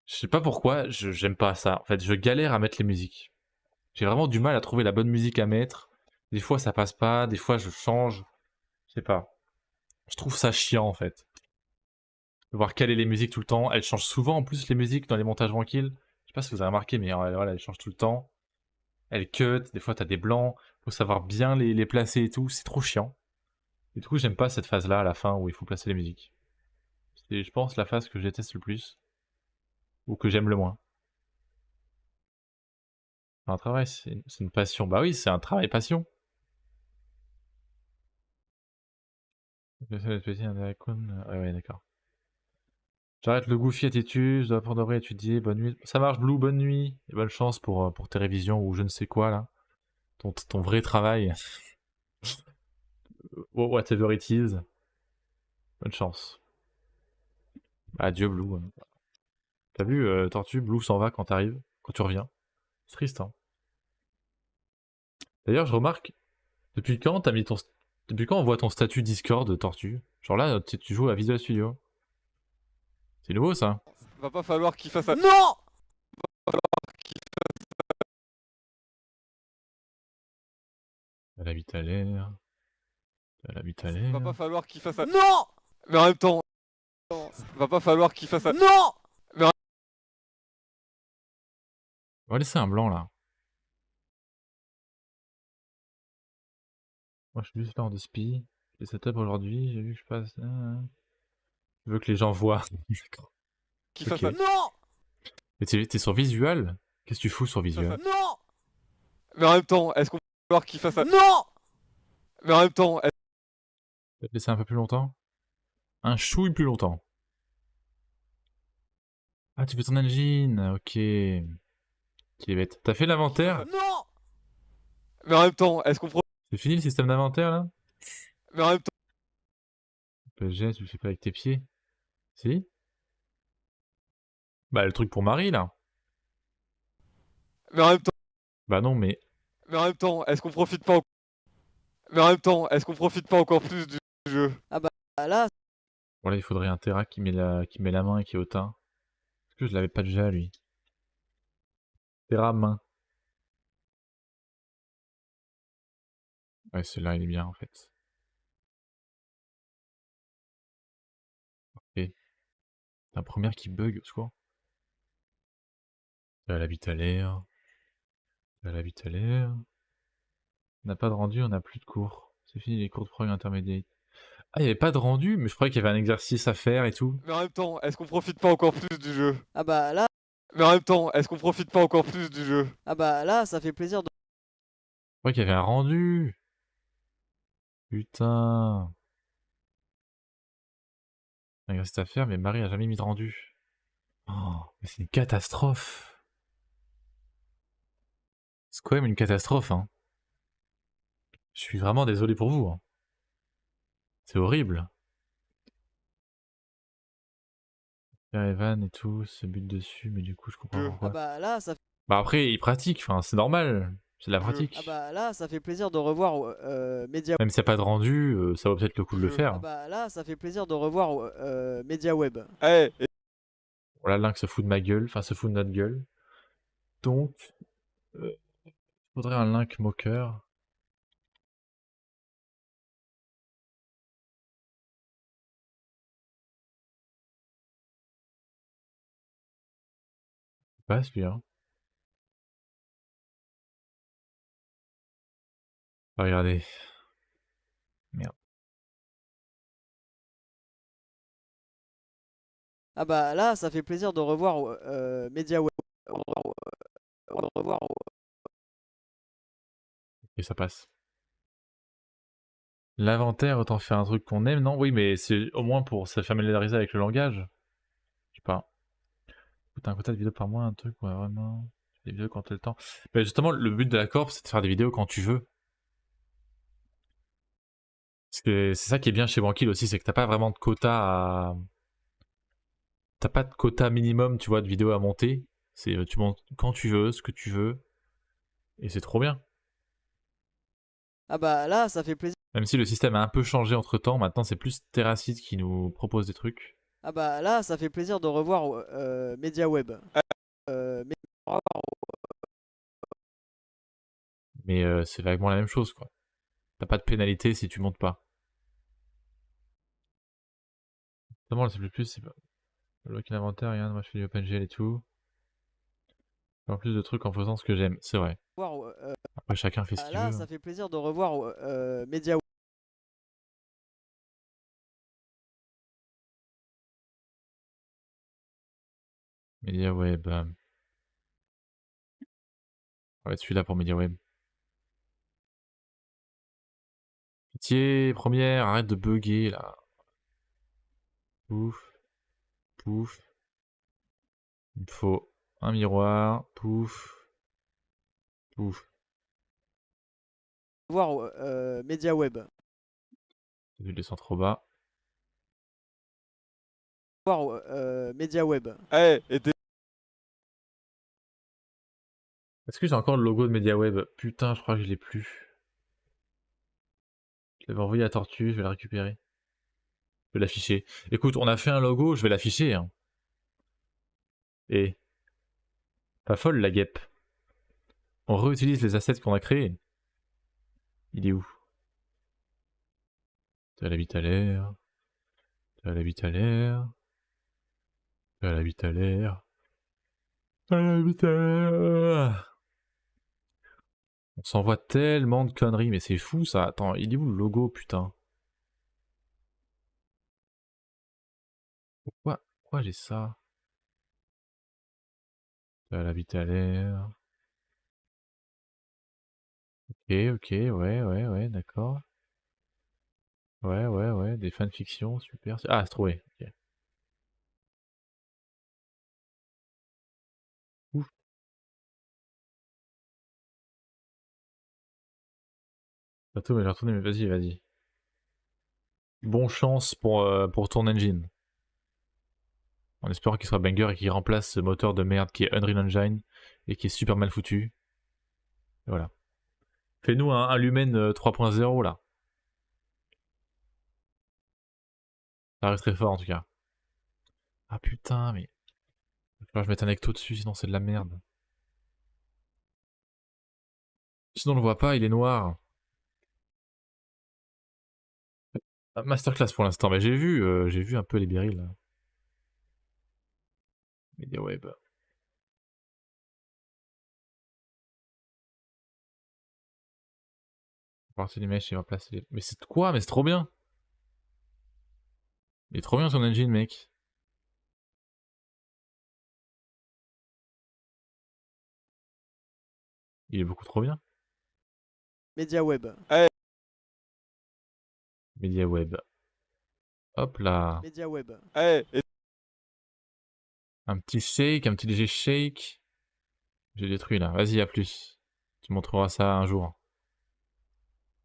Je sais pas pourquoi, j'aime pas ça. En fait, je galère à mettre les musiques. J'ai vraiment du mal à trouver la bonne musique à mettre. Des fois, ça passe pas, des fois, je change. Je sais pas. Je trouve ça chiant, en fait. De voir caler les musiques tout le temps. Elles changent souvent, en plus, les musiques dans les montages Wonkill. Je sais pas si vous avez remarqué, mais voilà, elles changent tout le temps. Elles cut, des fois, t'as des blancs. Faut savoir bien les placer et tout. C'est trop chiant. Et du coup, j'aime pas cette phase-là, à la fin, où il faut placer les musiques. C'est, je pense, la phase que je déteste le plus. Ou que j'aime le moins. Un travail, c'est une passion. Bah oui, c'est un travail passion. Ouais, d'accord. J'arrête le goofy attitude, je dois pour de vrai étudier, bonne nuit. Ça marche, Blue, bonne nuit. Et bonne chance pour tes révisions ou je ne sais quoi, là. Ton vrai travail. Whatever it is. Bonne chance. Bah, adieu, Blue. T'as vu, Tortue, Blue s'en va quand t'arrives, quand tu reviens. C'est triste, hein. D'ailleurs, je remarque, depuis quand t'as mis ton... Depuis quand on voit ton statut Discord, Tortue? Genre là, tu joues à Visual Studio. C'est nouveau, ça. Va pas falloir qu'il fasse ça. Non! Elle habite à l'air. Elle habite à l'air. Va pas falloir qu'il fasse ça. Non! Mais en même temps, va pas falloir qu'il fasse ça. Non! On va laisser un blanc, là. Moi, je suis juste là en de spi. J'ai setup aujourd'hui, j'ai vu que je passe... Je veux que les gens voient. D'accord. Qu'il fasse Ok. ça. Non! Mais t'es sur Visual? Qu'est-ce que tu fous sur Visual? Non! Mais en même temps, est-ce qu'on va falloir qu'il fasse ça? Non! Mais en même temps, Tu vas te laisser un peu plus longtemps? Un chouille plus longtemps. Ah, tu fais ton engine, ok. Qui est bête. T'as fait l'inventaire? Non! mais en même temps, est-ce qu'on C'est fini le système d'inventaire, là? mais en même temps, PSG, tu le fais pas avec tes pieds? Si? Bah, le truc pour Marie, là. mais en même temps, Bah non, mais... mais en même temps, est-ce qu'on profite pas mais en même temps, est-ce qu'on profite pas encore plus du jeu? Ah là, Voilà, il faudrait un Terra qui met la main et qui est hautain. Est-ce que je l'avais pas déjà, lui? Terra main. Ouais, celui-là, il est bien, en fait. Ok. La première qui bug, je crois. Elle habite à l'air. Elle habite à l'air. On n'a pas de rendu, on n'a plus de cours. C'est fini les cours de prog intermédiaire. Ah, il n'y avait pas de rendu, mais je croyais qu'il y avait un exercice à faire et tout. Mais en même temps, est-ce qu'on profite pas encore plus du jeu? ah bah là, Mais en même temps, est-ce qu'on profite pas encore plus du jeu? ah bah là, ça fait plaisir de... Je croyais qu'il y avait un rendu. Putain. Un exercice à faire, mais Marie a jamais mis de rendu. Oh, mais c'est une catastrophe. C'est quand même une catastrophe, hein. Je suis vraiment désolé pour vous, hein. C'est horrible. Pierre Evan et tout, se bute dessus, mais du coup, je comprends Je- Ah pourquoi. bah là, ça Bah après, il pratique, enfin, c'est normal. C'est de la Je- pratique. Ah bah là, ça fait plaisir de revoir Media. Même s'il n'y a pas de rendu, ça vaut peut-être le coup de le Je- faire. Ah bah là, ça fait plaisir de revoir MediaWeb. Eh, Voilà, Link se fout de ma gueule, enfin se fout de notre gueule. Donc, il faudrait un Link moqueur. Pas celui-là. Regardez. Merde. Ah bah là, ça fait plaisir de revoir MediaWeb. Revoir. Et ça passe. L'inventaire, autant faire un truc qu'on aime, non? Oui, mais c'est au moins pour se familiariser avec le langage. Je sais pas. Putain, un quota de vidéos par mois, un truc, ouais, vraiment. Des vidéos quand t'as le temps. Mais justement, le but de la Corp, c'est de faire des vidéos quand tu veux. Parce que c'est ça qui est bien chez Bankill aussi, c'est que t'as pas vraiment de quota à. T'as pas de quota minimum, tu vois, de vidéos à monter. C'est tu montes quand tu veux, ce que tu veux. Et c'est trop bien. Ah bah là, ça fait plaisir. Même si le système a un peu changé entre temps, maintenant c'est plus Terracid qui nous propose des trucs. Ah bah là, ça fait plaisir de revoir MediaWeb. Mais c'est vaguement la même chose, quoi. T'as pas de pénalité si tu montes pas. Notamment le C++, c'est pas. Le lock inventaire, regarde, moi je fais du OpenGL et tout. En plus de trucs en faisant ce que j'aime, c'est vrai. Après chacun fait ce qu'il Là, veut. ça fait plaisir de revoir MediaWeb. MediaWeb. On va être celui-là pour MediaWeb. Pitié, première, arrête de bugger là. Pouf. Pouf. Il me faut un miroir. Pouf. Pouf. Voir MediaWeb. Je le descends trop bas. Voir MediaWeb. eh, et t'es- Est-ce que j'ai encore le logo de MediaWeb? Putain, je crois que je l'ai plus. Je l'avais envoyé à Tortue, je vais le récupérer. Je vais l'afficher. Écoute, on a fait un logo, je vais l'afficher. Hein. Et. Pas folle la guêpe. On réutilise les assets qu'on a créés. Il est où? T'as la bite à l'air. T'as la bite à l'air. T'as la bite à l'air. T'as la bite à l'air. On s'envoie tellement de conneries, mais c'est fou ça. Attends, il est où le logo, putain? Pourquoi j'ai ça? T'as la bite à l'air. Ok, ouais, d'accord. Ouais, des fanfictions, super. Ah, c'est trouvé. Ok. Ouf. Bientôt, mais j'ai retourné, mais vas-y. Bon chance pour ton engine. En espérant qu'il sera banger et qu'il remplace ce moteur de merde qui est Unreal Engine et qui est super mal foutu. Et voilà. Fais-nous un Lumen 3.0 là. Ça reste très fort en tout cas. Ah putain, mais. Il va falloir que je mette un ecto dessus, sinon c'est de la merde. Sinon on le voit pas, il est noir. Ah, masterclass pour l'instant, mais j'ai vu un peu les birils là. MediaWeb. Partir les mèches et remplacer les. Mais c'est quoi? Mais c'est trop bien! Il est trop bien son engine, mec. Il est beaucoup trop bien. MediaWeb. MediaWeb. Hop là. MediaWeb. eh, et Un petit shake, un petit léger shake. J'ai détruit là. Vas-y, à plus. qui montrera ça un jour.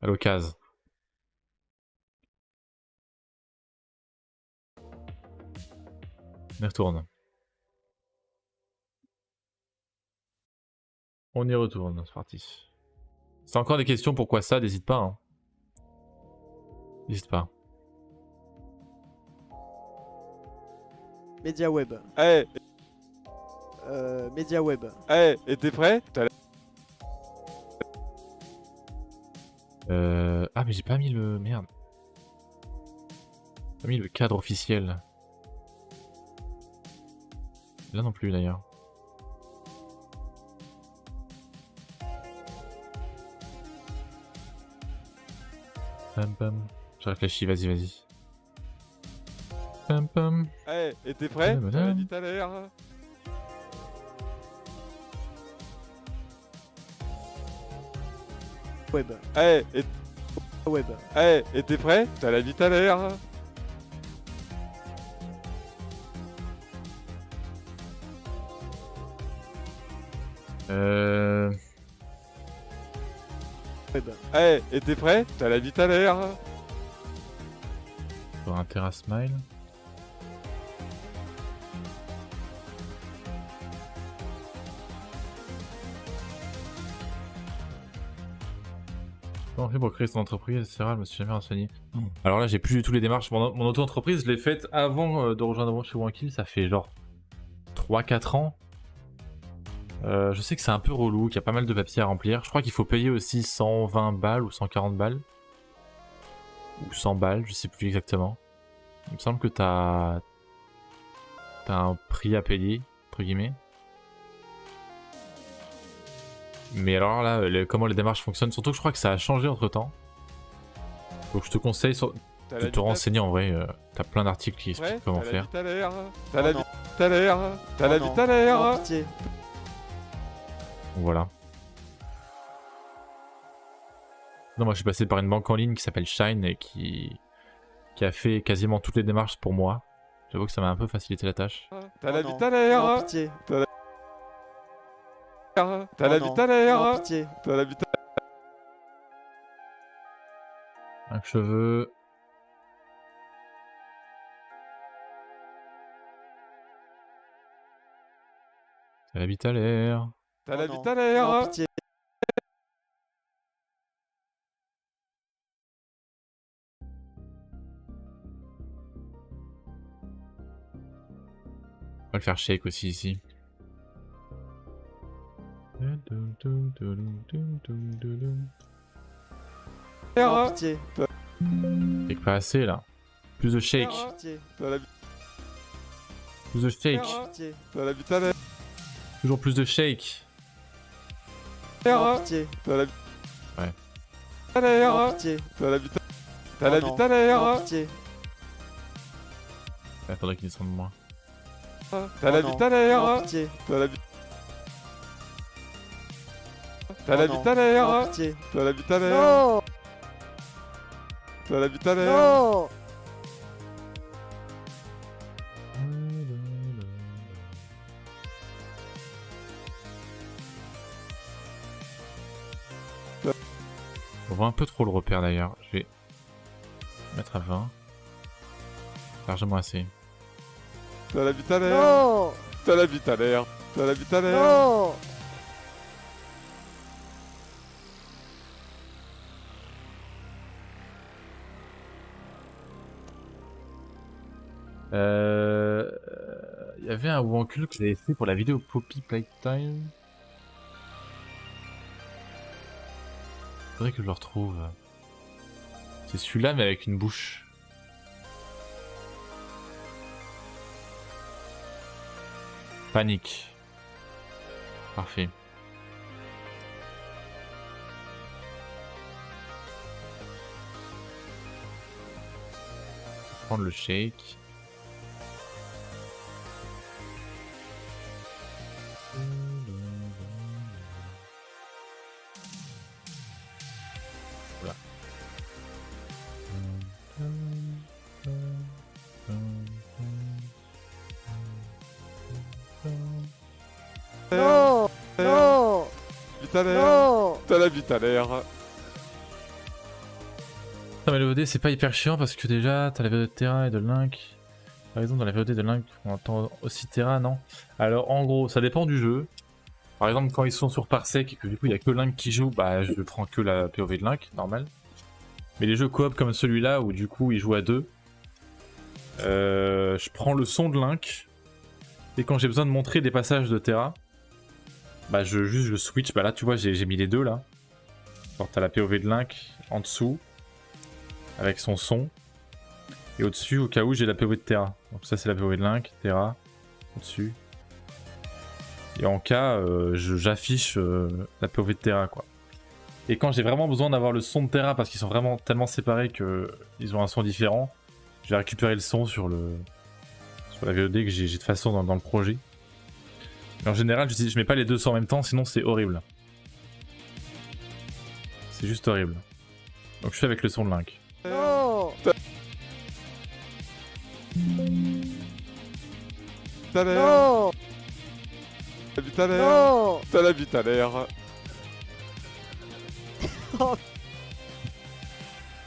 À l'occasion. On y retourne. On y retourne, c'est parti. C'est encore des questions, pourquoi ça, n'hésite pas. Hein. N'hésite pas. Média web. Eh, Média web. eh, et t'es prêt? Ah mais j'ai pas mis le... Merde. J'ai pas mis le cadre officiel. Là non plus d'ailleurs. Pam pam. Je réfléchis, vas-y. Pam pam. Eh, et t'es prêt? Madame. Je l'ai dit tout à l'heure. Web. Eh, Web. et t'es prêt? Je l'ai dit tout à l'heure. Web. Eh, et t'es prêt? Je l'ai dit tout à l'heure. Pour un Terra Smile. Comment on fait pour créer son entreprise, etc. Je me suis jamais renseigné. Alors là, j'ai plus du tout les démarches. Mon auto-entreprise, je l'ai faite avant de rejoindre chez Wankill. Ça fait genre 3-4 ans. Je sais que c'est un peu relou, qu'il y a pas mal de papiers à remplir. Je crois qu'il faut payer aussi 120 balles ou 140 balles. Ou 100 balles, je sais plus exactement. Il me semble que t'as un prix à payer, entre guillemets. Mais alors là, comment les démarches fonctionnent, surtout que je crois que ça a changé entre temps. Donc je te conseille de te renseigner en vrai. T'as plein d'articles qui expliquent comment faire. T'as l'heure. Oh T'as la non. vie tout à l'heure. T'as la Oh vie non. tout à l'heure. Non, pitié. Donc voilà. Non, moi je suis passé par une banque en ligne qui s'appelle Shine et qui a fait quasiment toutes les démarches pour moi. J'avoue que ça m'a un peu facilité la tâche. T'as Oh la vie non. tout à Non, l'heure. pitié. T'as Oh la vie non. tout à Non, l'heure. pitié. T'as la vie tout Un cheveu. Ça habite à l'air. T'as Oh la non. vie tout à Non, l'heure. pitié. On va le faire shake aussi ici. Non, pitié. Shake pas assez là. Plus de shake. Pitié. T'as la vie Plus de shake. Pitié. T'as la vie tout à l'heure. Toujours plus de shake. Non, pitié. T'as la vie Ouais. tout à Non, l'heure. pitié. T'as la vie Oh tout non. à Non, l'heure. pitié. Il faudrait qu'il descende moins. T'as la Oh vie non. tout à Non, l'heure. pitié. T'as la vie Oh T'as la vie non. tout à Non, l'heure. pitié. T'as la vie tout à l'heure. Non. T'as la vie tout à l'heure. Non. On voit un peu trop le repère d'ailleurs. Je vais mettre à 20. Largement assez. T'as la vie tout à l'heure. Non. T'as la vie tout à l'heure. T'as la vie tout à l'heure. Non. Il y avait un Wankul que j'avais fait pour la vidéo Poppy Playtime. Faudrait que je le retrouve. C'est celui-là mais avec une bouche. Panique. Parfait. Prendre le shake. Voilà. Non. Non. bite à l'air. Non. T'as la bite à l'air. Non mais le VOD c'est pas hyper chiant parce que déjà t'as la VOD de Terra et de Link. Par exemple dans la VOD de Link on entend aussi Terra, non? Alors en gros ça dépend du jeu. Par exemple quand ils sont sur Parsec et que du coup il y a que Link qui joue, bah je prends que la POV de Link, normal. Mais les jeux coop comme celui-là où du coup ils jouent à deux, je prends le son de Link. Et quand j'ai besoin de montrer des passages de Terra, bah je switch. Bah là tu vois j'ai mis les deux là. Alors t'as la POV de Link en dessous avec son son, et au-dessus au cas où j'ai la POV de Terra. Donc ça c'est la POV de Link, Terra, au-dessus. Et en cas j'affiche la POV de Terra quoi. Et quand j'ai vraiment besoin d'avoir le son de Terra parce qu'ils sont vraiment tellement séparés qu'ils ont un son différent, je vais récupérer le son sur la VOD que j'ai de toute façon dans le projet. Mais en général je mets pas les deux sons en même temps sinon c'est horrible. C'est juste horrible. Donc je fais avec le son de Link. Non. T'as l'air. Non. La bite à l'air. Non. T'as la bite à l'air.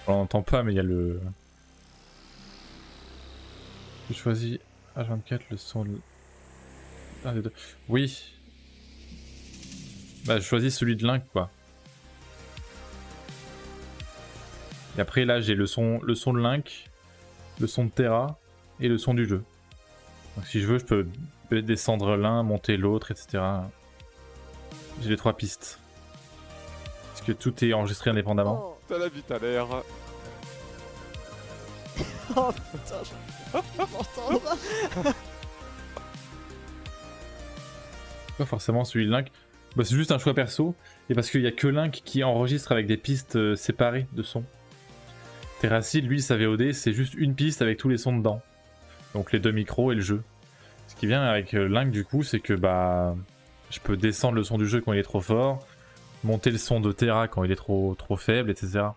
On l'entend pas mais il y a le... Je choisis H24 le son de... Un des deux. Oui. Bah je choisis celui de Link quoi. Et après là j'ai le son de Link, le son de Terra et le son du jeu. Donc si je veux je peux descendre l'un, monter l'autre, etc. J'ai les trois pistes. Parce que tout est enregistré indépendamment. T'as la bite à l'air. Oh putain, je m'entends. Pas forcément celui de Link. Bah, c'est juste un choix perso. Et parce qu'il y a que Link qui enregistre avec des pistes séparées de sons. Terracid, lui, sa VOD, c'est juste une piste avec tous les sons dedans. Donc les deux micros et le jeu. Ce qui vient avec Link du coup, c'est que bah je peux descendre le son du jeu quand il est trop fort, monter le son de Terra quand il est trop faible, etc.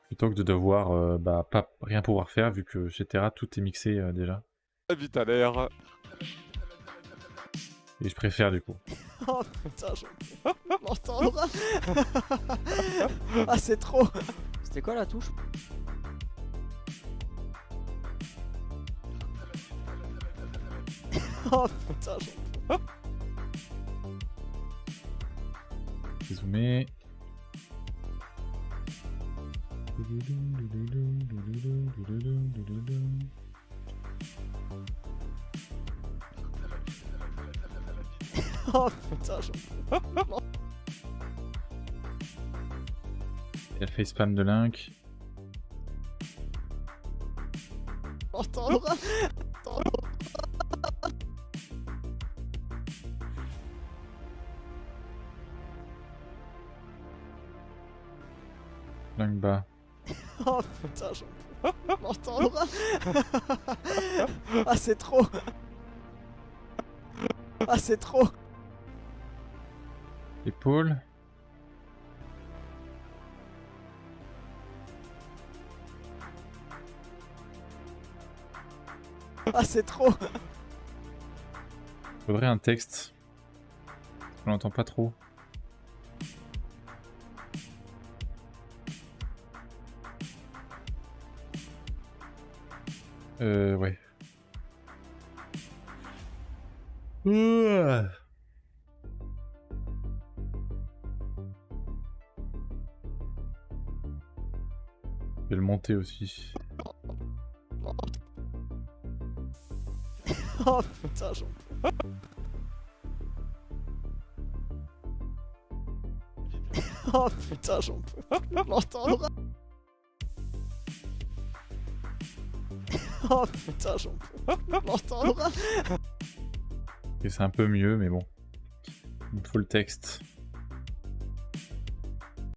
Plutôt que de devoir pas rien pouvoir faire vu que chez Terra tout est mixé déjà. La bite à l'air. Et je préfère du coup. Oh putain, je m'entends. Ah c'est trop. C'était quoi la touche? Oh putain, Zoomé. Oh putain, Il y a le facepalm de Link. m'entends. Link bas. Oh putain, m'entends. Ah c'est trop. Ah c'est trop. Épaule. Ah c'est trop. Faudrait un texte. On l'entend pas trop. Ouais. Je vais le monter aussi. Oh putain, Oh putain, j'en peux m'entendre. Oh putain, j'en peux m'entendre. Et c'est un peu mieux, mais bon. Il me faut le texte.